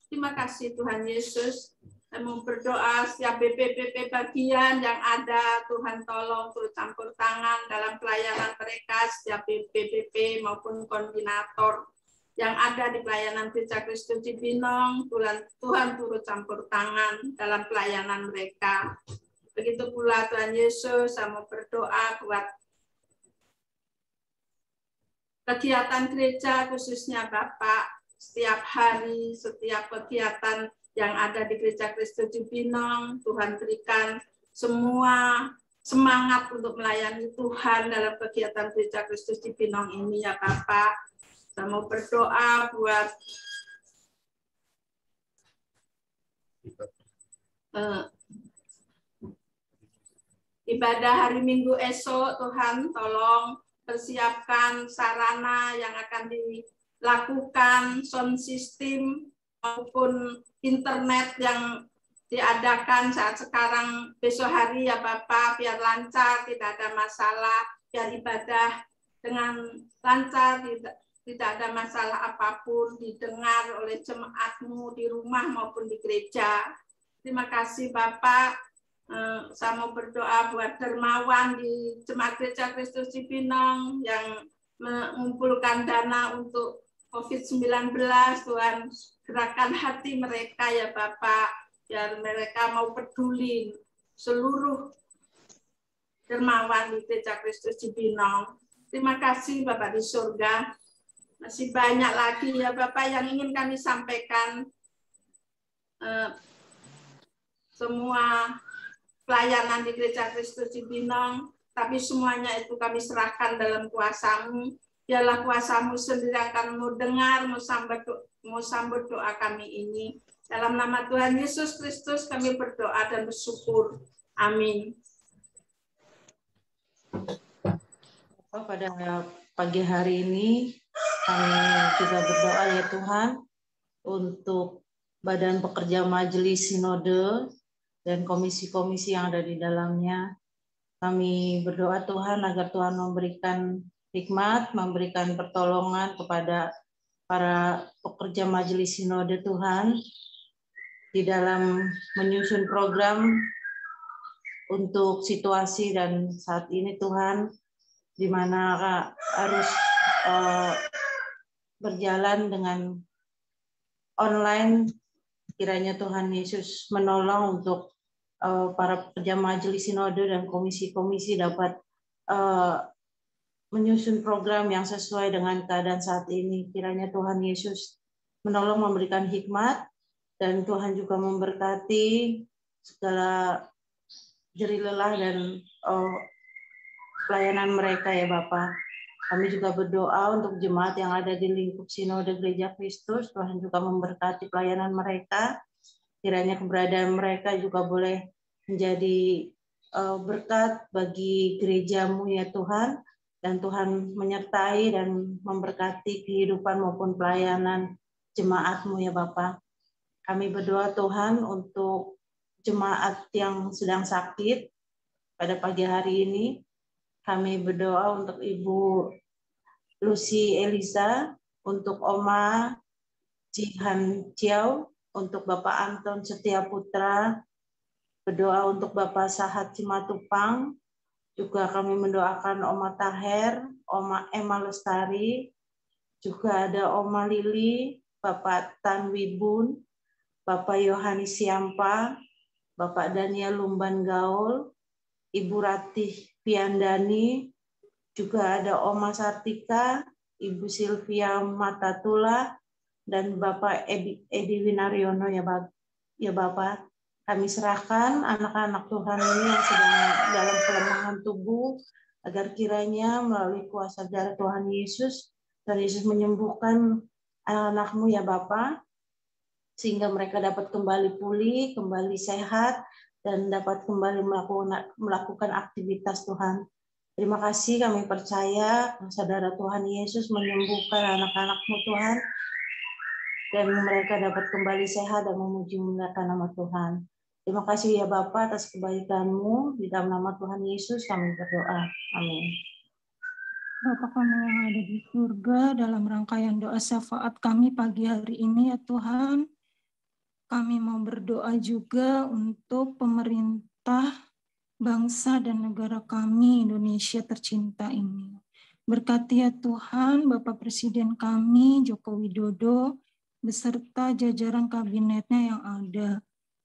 Speaker 3: Terima kasih Tuhan Yesus. Saya mau berdoa setiap BPPP bagian yang ada, Tuhan tolong turut campur tangan dalam pelayanan mereka, setiap BPPP maupun koordinator yang ada di pelayanan Gereja Kristus Cibinong, Tuhan turut campur tangan dalam pelayanan mereka. Begitu pula Tuhan Yesus, saya mau berdoa buat kegiatan gereja, khususnya Bapak, setiap hari, setiap kegiatan yang ada di Gereja Kristus Cibinong, Tuhan berikan semua semangat untuk melayani Tuhan dalam kegiatan Gereja Kristus Cibinong ini ya Bapak. Saya mau berdoa buat ibadah hari Minggu esok, Tuhan tolong persiapkan sarana yang akan dilakukan, sound system maupun internet yang diadakan saat sekarang, besok hari ya Bapak, biar lancar, tidak ada masalah, biar ibadah dengan lancar, tidak ada masalah apapun, didengar oleh jemaat-Mu di rumah maupun di gereja. Terima kasih Bapak. Saya mau berdoa buat dermawan di Jemaat Gereja Kristus Cibinong yang mengumpulkan dana untuk COVID-19, Tuhan gerakan hati mereka ya Bapak, biar mereka mau peduli seluruh dermawan di Gereja Kristus Cibinong. Terima kasih Bapak di surga. Masih banyak lagi ya Bapak yang ingin kami sampaikan. Semua pelayanan di Gereja Kristus Cibinong, tapi semuanya itu kami serahkan dalam kuasa-Mu. Biarlah kuasa-Mu sendiri akan mendengar, mau sambut doa kami ini. Dalam nama Tuhan Yesus Kristus kami berdoa dan bersyukur. Amin.
Speaker 4: Pada pagi hari ini kami juga berdoa ya Tuhan untuk Badan Pekerja Majelis Sinode dan komisi-komisi yang ada di dalamnya. Kami berdoa Tuhan agar Tuhan memberikan hikmat, memberikan pertolongan kepada para pekerja Majelis Sinode Tuhan di dalam menyusun program untuk situasi dan saat ini Tuhan, di mana harus berjalan dengan online. Kiranya Tuhan Yesus menolong untuk para pekerja Majelis Sinode dan komisi-komisi dapat menyusun program yang sesuai dengan keadaan saat ini. Kiranya Tuhan Yesus menolong, memberikan hikmat, dan Tuhan juga memberkati segala jerih lelah dan pelayanan mereka ya Bapak. Kami juga berdoa untuk jemaat yang ada di lingkup Sinode Gereja Kristus. Tuhan juga memberkati pelayanan mereka. Kiranya keberadaan mereka juga boleh menjadi berkat bagi gerejamu ya Tuhan. Dan Tuhan menyertai dan memberkati kehidupan maupun pelayanan jemaatmu ya Bapak. Kami berdoa Tuhan untuk jemaat yang sedang sakit pada pagi hari ini. Kami berdoa untuk Ibu Lucy Eliza, untuk Oma Jihan Chiao, untuk Bapak Anton Setia Putra, berdoa untuk Bapak Sahat Cimatupang, juga kami mendoakan Oma Taher, Oma Emma Lestari, juga ada Oma Lili, Bapak Tan Wibun, Bapak Yohanis Siampa, Bapak Daniel Lumban Gaul, Ibu Ratih Piandani, juga ada Oma Sartika, Ibu Silvia Matatula, dan Bapak Edi Winaryono ya Bapak. Kami serahkan anak-anak Tuhan ini yang sedang dalam kelemahan tubuh, agar kiranya melalui kuasa darah Tuhan Yesus, Tuhan Yesus menyembuhkan anak-anakmu ya Bapak, sehingga mereka dapat kembali pulih, kembali sehat, dan dapat kembali melakukan aktivitas Tuhan. Terima kasih, kami percaya saudara Tuhan Yesus menyembuhkan anak-anak-Mu Tuhan, dan mereka dapat kembali sehat dan memuji memuliakan nama Tuhan. Terima kasih ya Bapa atas kebaikan-Mu, di dalam nama Tuhan Yesus kami berdoa. Amin.
Speaker 5: Bapa kami yang ada di surga, dalam rangkaian doa syafaat kami pagi hari ini ya Tuhan, kami mau berdoa juga untuk pemerintah, bangsa dan negara kami Indonesia tercinta ini. Berkati ya Tuhan Bapak Presiden kami Joko Widodo beserta jajaran kabinetnya yang ada,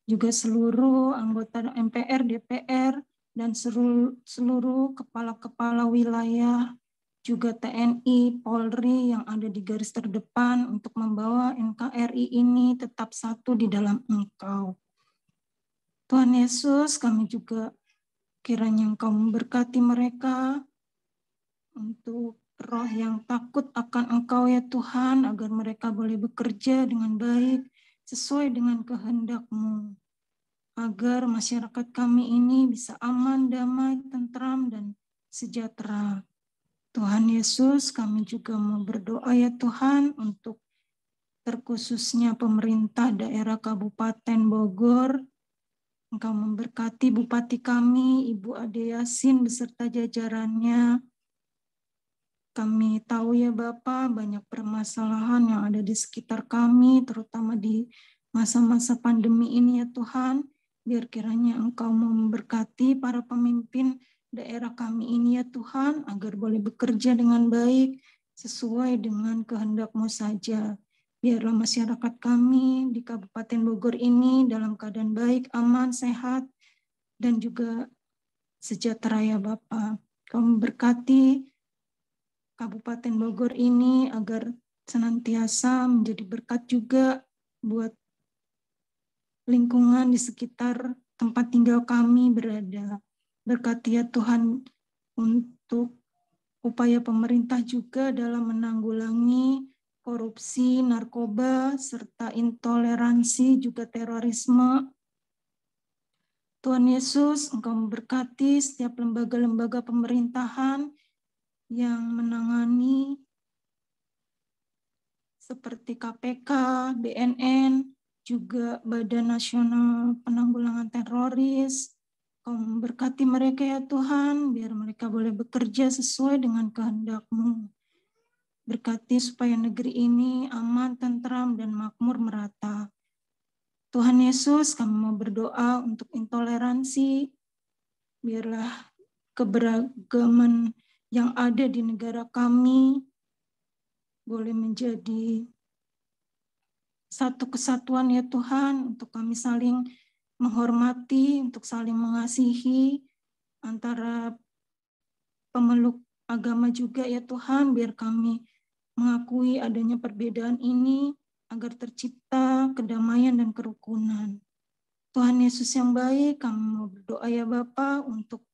Speaker 5: juga seluruh anggota MPR, DPR, dan seluruh kepala-kepala wilayah, juga TNI, Polri yang ada di garis terdepan untuk membawa NKRI ini tetap satu di dalam Engkau. Tuhan Yesus, kami juga kiranya Engkau memberkati mereka untuk roh yang takut akan Engkau ya Tuhan, agar mereka boleh bekerja dengan baik sesuai dengan kehendak-Mu, agar masyarakat kami ini bisa aman, damai, tentram, dan sejahtera. Tuhan Yesus, kami juga mau berdoa ya Tuhan untuk terkhususnya pemerintah daerah Kabupaten Bogor. Engkau memberkati Bupati kami, Ibu Ade Yasin beserta jajarannya. Kami tahu ya Bapak, banyak permasalahan yang ada di sekitar kami, terutama di masa-masa pandemi ini ya Tuhan. Biar kiranya Engkau memberkati para pemimpin daerah kami ini ya Tuhan, agar boleh bekerja dengan baik, sesuai dengan kehendak-Mu saja. Biarlah masyarakat kami di Kabupaten Bogor ini dalam keadaan baik, aman, sehat, dan juga sejahtera ya Bapa. Kau memberkati Kabupaten Bogor ini agar senantiasa menjadi berkat juga buat lingkungan di sekitar tempat tinggal kami berada. Berkati ya Tuhan untuk upaya pemerintah juga dalam menanggulangi korupsi, narkoba, serta intoleransi, juga terorisme. Tuhan Yesus, Engkau memberkati setiap lembaga-lembaga pemerintahan yang menangani seperti KPK, BNN, juga Badan Nasional Penanggulangan Teroris. Kau memberkati mereka ya Tuhan, biar mereka boleh bekerja sesuai dengan kehendak-Mu. Berkati supaya negeri ini aman, tentram, dan makmur merata. Tuhan Yesus, kami mau berdoa untuk intoleransi. Biarlah keberagaman yang ada di negara kami boleh menjadi satu kesatuan ya Tuhan, untuk kami saling menghormati, untuk saling mengasihi antara pemeluk agama juga ya Tuhan, biar kami mengakui adanya perbedaan ini agar tercipta kedamaian dan kerukunan. Tuhan Yesus yang baik, kami mau berdoa ya Bapa untuk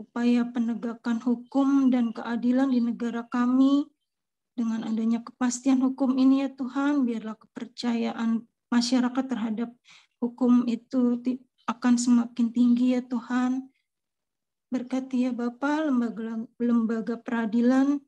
Speaker 5: upaya penegakan hukum dan keadilan di negara kami. Dengan adanya kepastian hukum ini ya Tuhan, biarlah kepercayaan masyarakat terhadap hukum itu akan semakin tinggi ya Tuhan. Berkati ya Bapa lembaga peradilan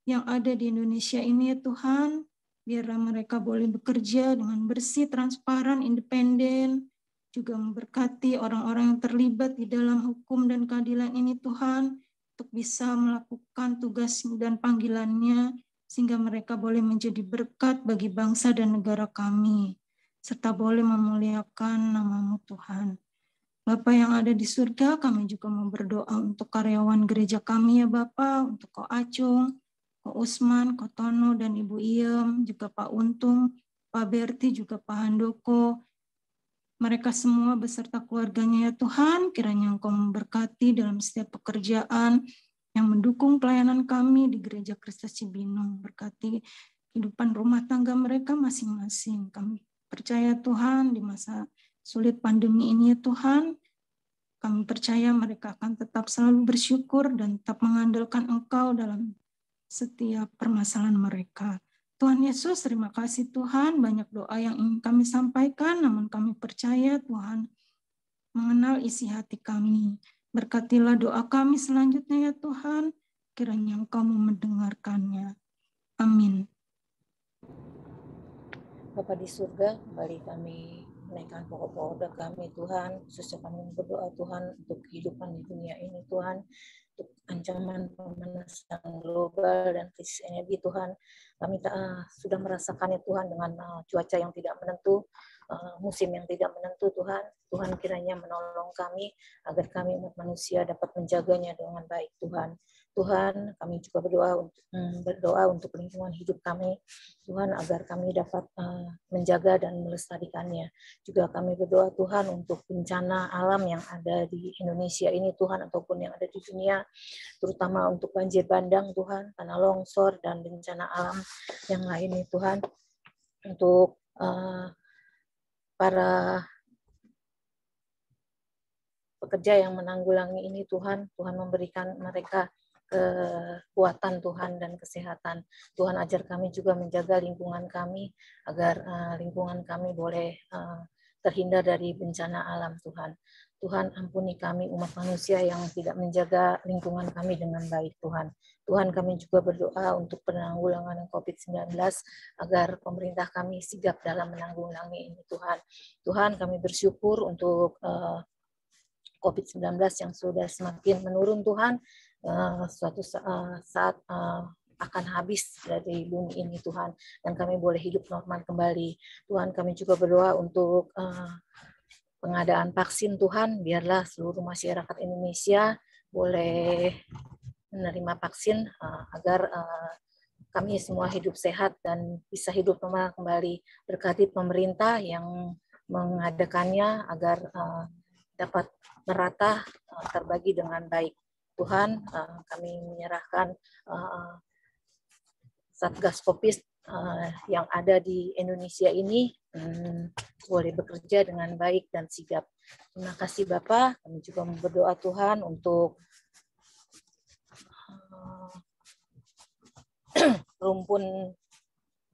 Speaker 5: yang ada di Indonesia ini ya Tuhan, biarlah mereka boleh bekerja dengan bersih, transparan, independen, juga memberkati orang-orang yang terlibat di dalam hukum dan keadilan ini Tuhan, untuk bisa melakukan tugas dan panggilannya, sehingga mereka boleh menjadi berkat bagi bangsa dan negara kami, serta boleh memuliakan nama-Mu Tuhan. Bapa yang ada di surga, kami juga mau berdoa untuk karyawan gereja kami ya Bapa, untuk Ko Acung, Ko Usman, Ko Tono, dan Ibu Iem, juga Pak Untung, Pak Berti, juga Pak Handoko. Mereka semua beserta keluarganya ya Tuhan, kiranya Engkau memberkati dalam setiap pekerjaan yang mendukung pelayanan kami di Gereja Kristus Cibinong. Berkati kehidupan rumah tangga mereka masing-masing. Kami percaya Tuhan di masa sulit pandemi ini ya Tuhan, kami percaya mereka akan tetap selalu bersyukur dan tetap mengandalkan Engkau dalam setiap permasalahan mereka. Tuhan Yesus, terima kasih Tuhan, banyak doa yang ingin kami sampaikan, namun kami percaya Tuhan mengenal isi hati kami. Berkatilah doa kami selanjutnya ya Tuhan, kiranya Engkau mendengarkannya. Amin.
Speaker 6: Bapa di surga, kembali kami menaikkan pokok-pokok doa kami Tuhan, khususnya kami berdoa Tuhan untuk kehidupan di dunia ini Tuhan, untuk ancaman pemanasan global dan krisis energi Tuhan. Kami sudah merasakannya Tuhan dengan cuaca yang tidak menentu, musim yang tidak menentu Tuhan. Tuhan kiranya menolong kami agar kami umat manusia dapat menjaganya dengan baik Tuhan. Tuhan, kami juga berdoa untuk lingkungan hidup kami Tuhan, agar kami dapat menjaga dan melestarikannya. Juga kami berdoa Tuhan untuk bencana alam yang ada di Indonesia ini Tuhan, ataupun yang ada di dunia, terutama untuk banjir bandang Tuhan, tanah longsor, dan bencana alam yang lain nih Tuhan. Untuk para pekerja yang menanggulangi ini Tuhan, Tuhan memberikan mereka kekuatan Tuhan dan kesehatan. Tuhan ajar kami juga menjaga lingkungan kami agar lingkungan kami boleh terhindar dari bencana alam Tuhan. Tuhan ampuni kami umat manusia yang tidak menjaga lingkungan kami dengan baik Tuhan. Tuhan kami juga berdoa untuk penanggulangan COVID-19 agar pemerintah kami sigap dalam menanggulangi ini Tuhan. Tuhan kami bersyukur untuk COVID-19 yang sudah semakin menurun Tuhan. Suatu saat akan habis dari bumi ini Tuhan, dan kami boleh hidup normal kembali. Tuhan kami juga berdoa untuk pengadaan vaksin Tuhan, biarlah seluruh masyarakat Indonesia boleh menerima vaksin agar kami semua hidup sehat dan bisa hidup normal kembali. Berkati pemerintah yang mengadakannya agar dapat merata terbagi dengan baik. Tuhan, kami menyerahkan Satgas Covid yang ada di Indonesia ini boleh bekerja dengan baik dan sigap. Terima kasih Bapak. Kami juga berdoa Tuhan untuk rumpun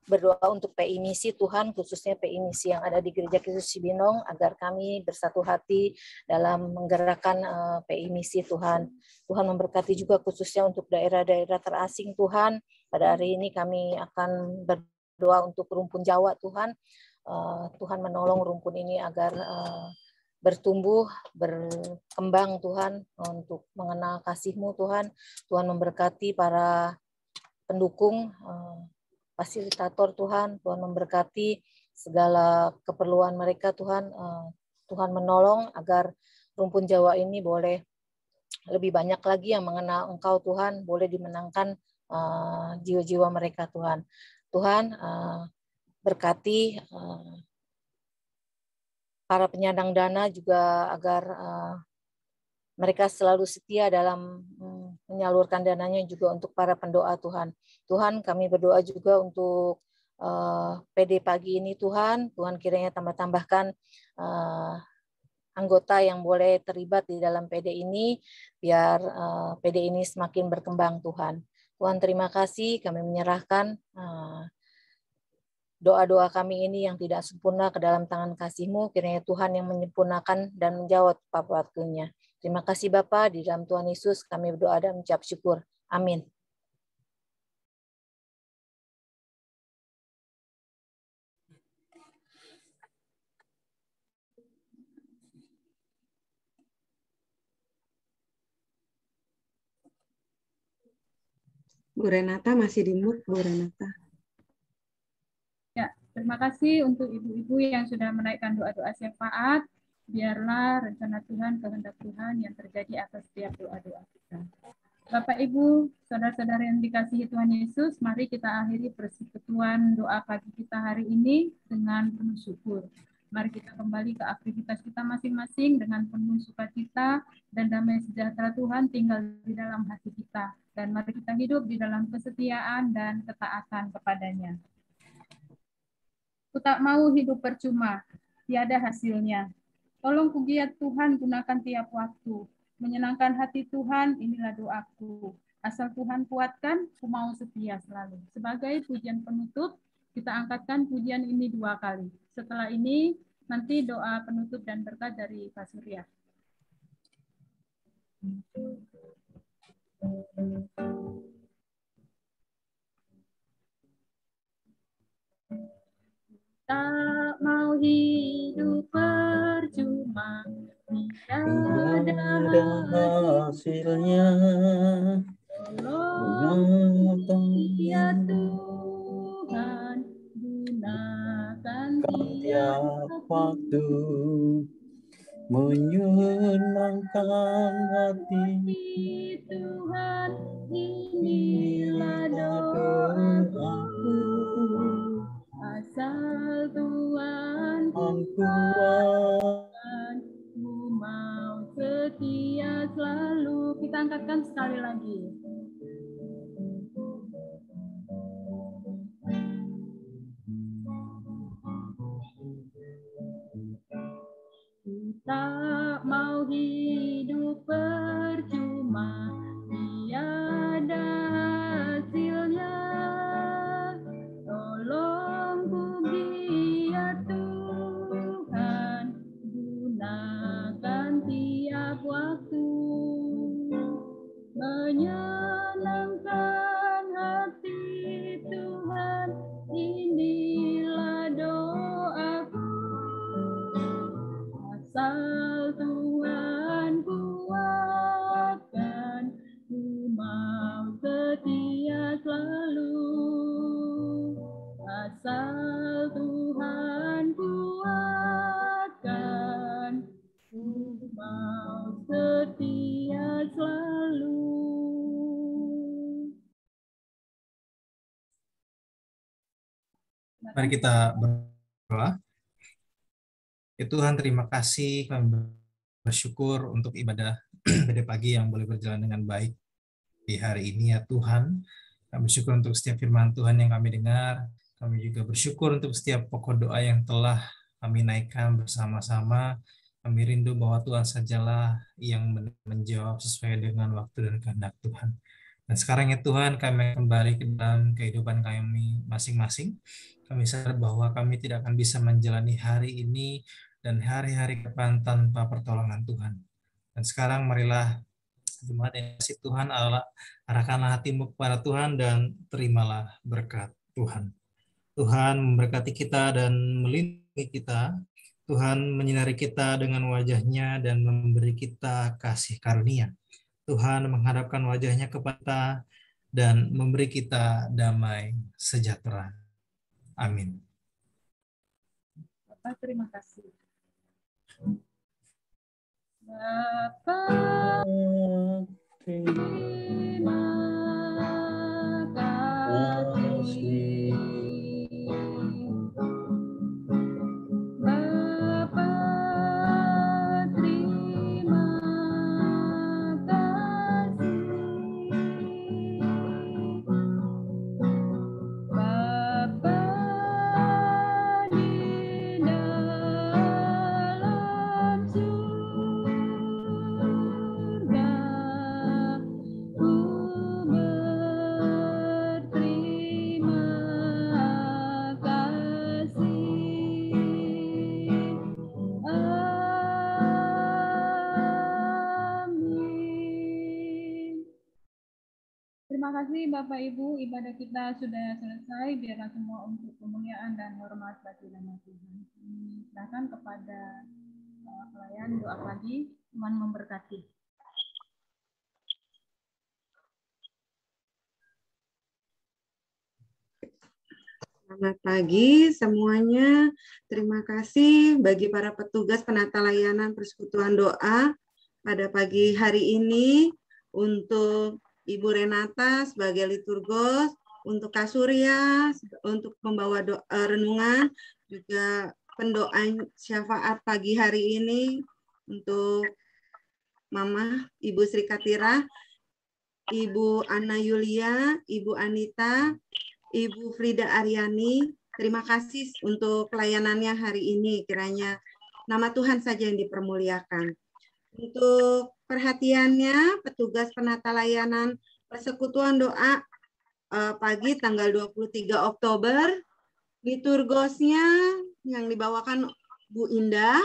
Speaker 6: berdoa untuk PI Misi Tuhan, khususnya PI Misi yang ada di Gereja Kristus Cibinong, agar kami bersatu hati dalam menggerakkan PI Misi Tuhan. Tuhan memberkati juga khususnya untuk daerah-daerah terasing Tuhan. Pada hari ini kami akan berdoa untuk rumpun Jawa Tuhan. Tuhan menolong rumpun ini agar bertumbuh, berkembang Tuhan, untuk mengenal kasih-Mu Tuhan. Tuhan memberkati para pendukung, fasilitator Tuhan. Tuhan memberkati segala keperluan mereka Tuhan. Tuhan menolong agar rumpun Jawa ini boleh lebih banyak lagi yang mengenal Engkau Tuhan, boleh dimenangkan jiwa-jiwa mereka Tuhan. Tuhan berkati para penyandang dana juga agar mereka selalu setia dalam menyalurkan dananya juga untuk para pendoa Tuhan. Tuhan, kami berdoa juga untuk PD pagi ini Tuhan. Tuhan kiranya tambah-tambahkan anggota yang boleh terlibat di dalam PD ini, biar PD ini semakin berkembang Tuhan. Tuhan terima kasih, kami menyerahkan doa-doa kami ini yang tidak sempurna ke dalam tangan kasih-Mu, kiranya Tuhan yang menyempurnakan dan menjawab tepat waktunya. Terima kasih Bapa, di dalam Tuhan Yesus kami berdoa dan mengucap syukur. Amin.
Speaker 7: Bu Renata masih di mute, Bu Renata.
Speaker 1: Ya, terima kasih untuk ibu-ibu yang sudah menaikkan doa-doa syafaat. Biarlah rencana Tuhan, kehendak Tuhan yang terjadi atas setiap doa-doa kita. Bapak, Ibu, saudara-saudara yang dikasihi Tuhan Yesus, mari kita akhiri persekutuan doa pagi kita hari ini dengan penuh syukur. Mari kita kembali ke aktivitas kita masing-masing dengan penuh sukacita dan damai sejahtera Tuhan tinggal di dalam hati kita. Dan mari kita hidup di dalam kesetiaan dan ketaatan kepadanya. Ku tak mau hidup percuma, tiada hasilnya. Tolong pujian Tuhan gunakan tiap waktu. Menyenangkan hati Tuhan, inilah doaku. Asal Tuhan kuatkan, ku mau setia selalu. Sebagai pujian penutup, kita angkatkan pujian ini 2 kali. Setelah ini, nanti doa penutup dan berkat dari Pak Surya. Tak mau hidup percuma, tiada
Speaker 8: hasilnya.
Speaker 1: Tolong ya Tuhan, gunakan tiap
Speaker 8: waktu, menyenangkan hati
Speaker 1: Tuhan, inilah doaku. Asal Tuhan kuatkan, ku mau setia selalu. Kita angkatkan sekali lagi. Tak mau hidup percuma, tiada hasilnya. Tolong puji ya Tuhan, gunakan tiap waktu, menyenangkan hati Tuhan, inilah doaku. Asal Tuhan kuatkan, ku mau setia selalu. Asal Tuhan kuatkan, ku mau setia selalu.
Speaker 2: Mari kita berdoa. Ya Tuhan, terima kasih, kami bersyukur untuk ibadah pada pagi yang boleh berjalan dengan baik di hari ini ya Tuhan. Kami bersyukur untuk setiap firman Tuhan yang kami dengar. Kami juga bersyukur untuk setiap pokok doa yang telah kami naikkan bersama-sama. Kami rindu bahwa Tuhan sajalah yang menjawab sesuai dengan waktu dan kehendak Tuhan. Dan sekarang ya Tuhan, kami kembali ke dalam kehidupan kami masing-masing. Kami sadar bahwa kami tidak akan bisa menjalani hari ini dan hari-hari ke depan tanpa pertolongan Tuhan. Dan sekarang marilah jemaat yang kasih Tuhan, arahkanlah hatimu kepada Tuhan dan terimalah berkat Tuhan. Tuhan memberkati kita dan melindungi kita. Tuhan menyinari kita dengan wajah-Nya dan memberi kita kasih karunia. Tuhan menghadapkan wajah-Nya kepada dan memberi kita damai sejahtera. Amin.
Speaker 1: Bapak, terima kasih. Bapak, terima kasih. Bapak, terima kasih. Bapak di dalam surga, ku berterima kasih. Amin. Terima kasih Bapak Ibu, ibadah kita sudah selesai. Biarlah semua untuk kemuliaan dan hormat bagi nama Tuhan. Silakan kepada pelayan doa pagi. Tuhan memberkati.
Speaker 7: Selamat pagi semuanya. Terima kasih bagi para petugas penata layanan persekutuan doa pada pagi hari ini, untuk Ibu Renata sebagai liturgos, untuk Kak Surya untuk membawa renungan, juga pendoa syafaat pagi hari ini untuk Mama Ibu Sri Katira, Ibu Ana Yulia, Ibu Anita, Ibu Frida Aryani. Terima kasih untuk pelayanannya hari ini. Kiranya nama Tuhan saja yang dipermuliakan. Untuk perhatiannya, petugas penata layanan persekutuan doa pagi tanggal 23 Oktober, liturgosnya yang dibawakan Bu Indah,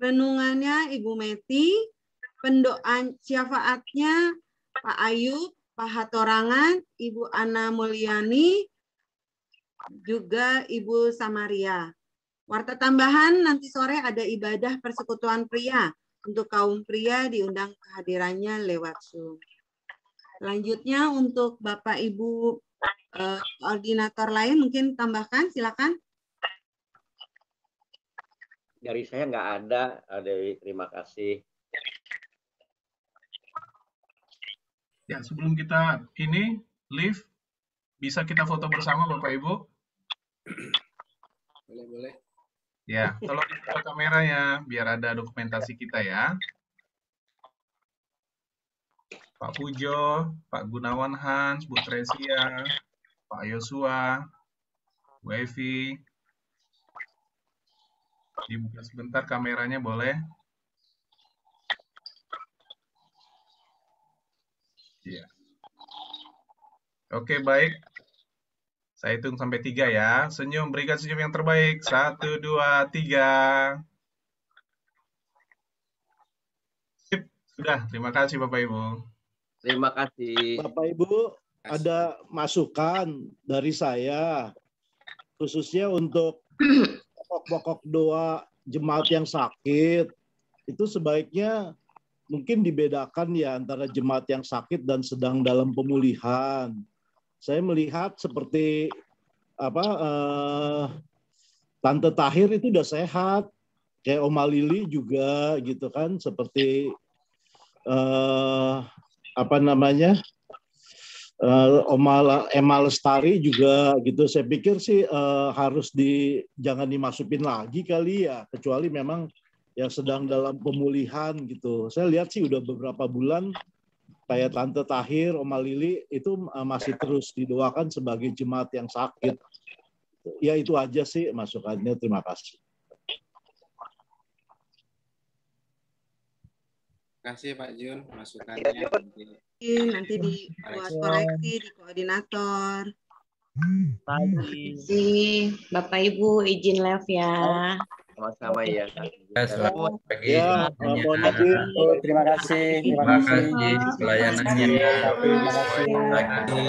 Speaker 7: renungannya Ibu Meti, pendoa syafaatnya Pak Ayub, Pak Hatorangan, Ibu Ana Mulyani, juga Ibu Samaria. Warta tambahan, nanti sore ada ibadah persekutuan pria. Untuk kaum pria diundang kehadirannya lewat Zoom. Selanjutnya untuk Bapak Ibu koordinator lain mungkin tambahkan, silakan.
Speaker 9: Dari saya nggak ada, Dewi. Terima kasih.
Speaker 10: Ya, sebelum kita ini live, bisa kita foto bersama Bapak Ibu?
Speaker 9: Boleh.
Speaker 10: Ya, tolong dibuka kameranya biar ada dokumentasi kita ya. Pak Pujo, Pak Gunawan Hans, Bu Tresia, Pak Yosua, Bu Evi. Dibuka sebentar kameranya boleh? Iya. Oke, baik. Saya hitung sampai 3 ya. Senyum, berikan senyum yang terbaik. 1, 2, 3. Sip, sudah. Terima kasih Bapak Ibu.
Speaker 9: Terima kasih.
Speaker 8: Bapak Ibu, ada masukan dari saya, khususnya untuk pokok-pokok doa jemaat yang sakit. Itu sebaiknya mungkin dibedakan ya antara jemaat yang sakit dan sedang dalam pemulihan. Saya melihat seperti Tante Tahir itu udah sehat, kayak Oma Lili juga gitu kan, seperti Oma Emma Lestari juga gitu. Saya pikir sih harus jangan dimasukin lagi kali ya, kecuali memang yang sedang dalam pemulihan gitu. Saya lihat sih udah beberapa bulan kayak Tante Tahir, Oma Lili itu masih terus didoakan sebagai jemaat yang sakit. Ya itu aja sih masukannya. Terima kasih.
Speaker 11: kasih Pak Jun masukannya.
Speaker 7: Nanti dibuat koreksi di koordinator.
Speaker 12: Pagi.
Speaker 13: Bapak Ibu izin live ya.
Speaker 9: Sama-sama ya.
Speaker 12: Selamat pagi.
Speaker 8: Ya, mohon izin.
Speaker 14: Terima kasih. Terima kasih pelayanannya.
Speaker 2: Terima kasih untuk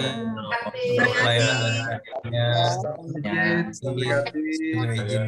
Speaker 2: pelayanan dan
Speaker 10: Terima kasih.
Speaker 2: izin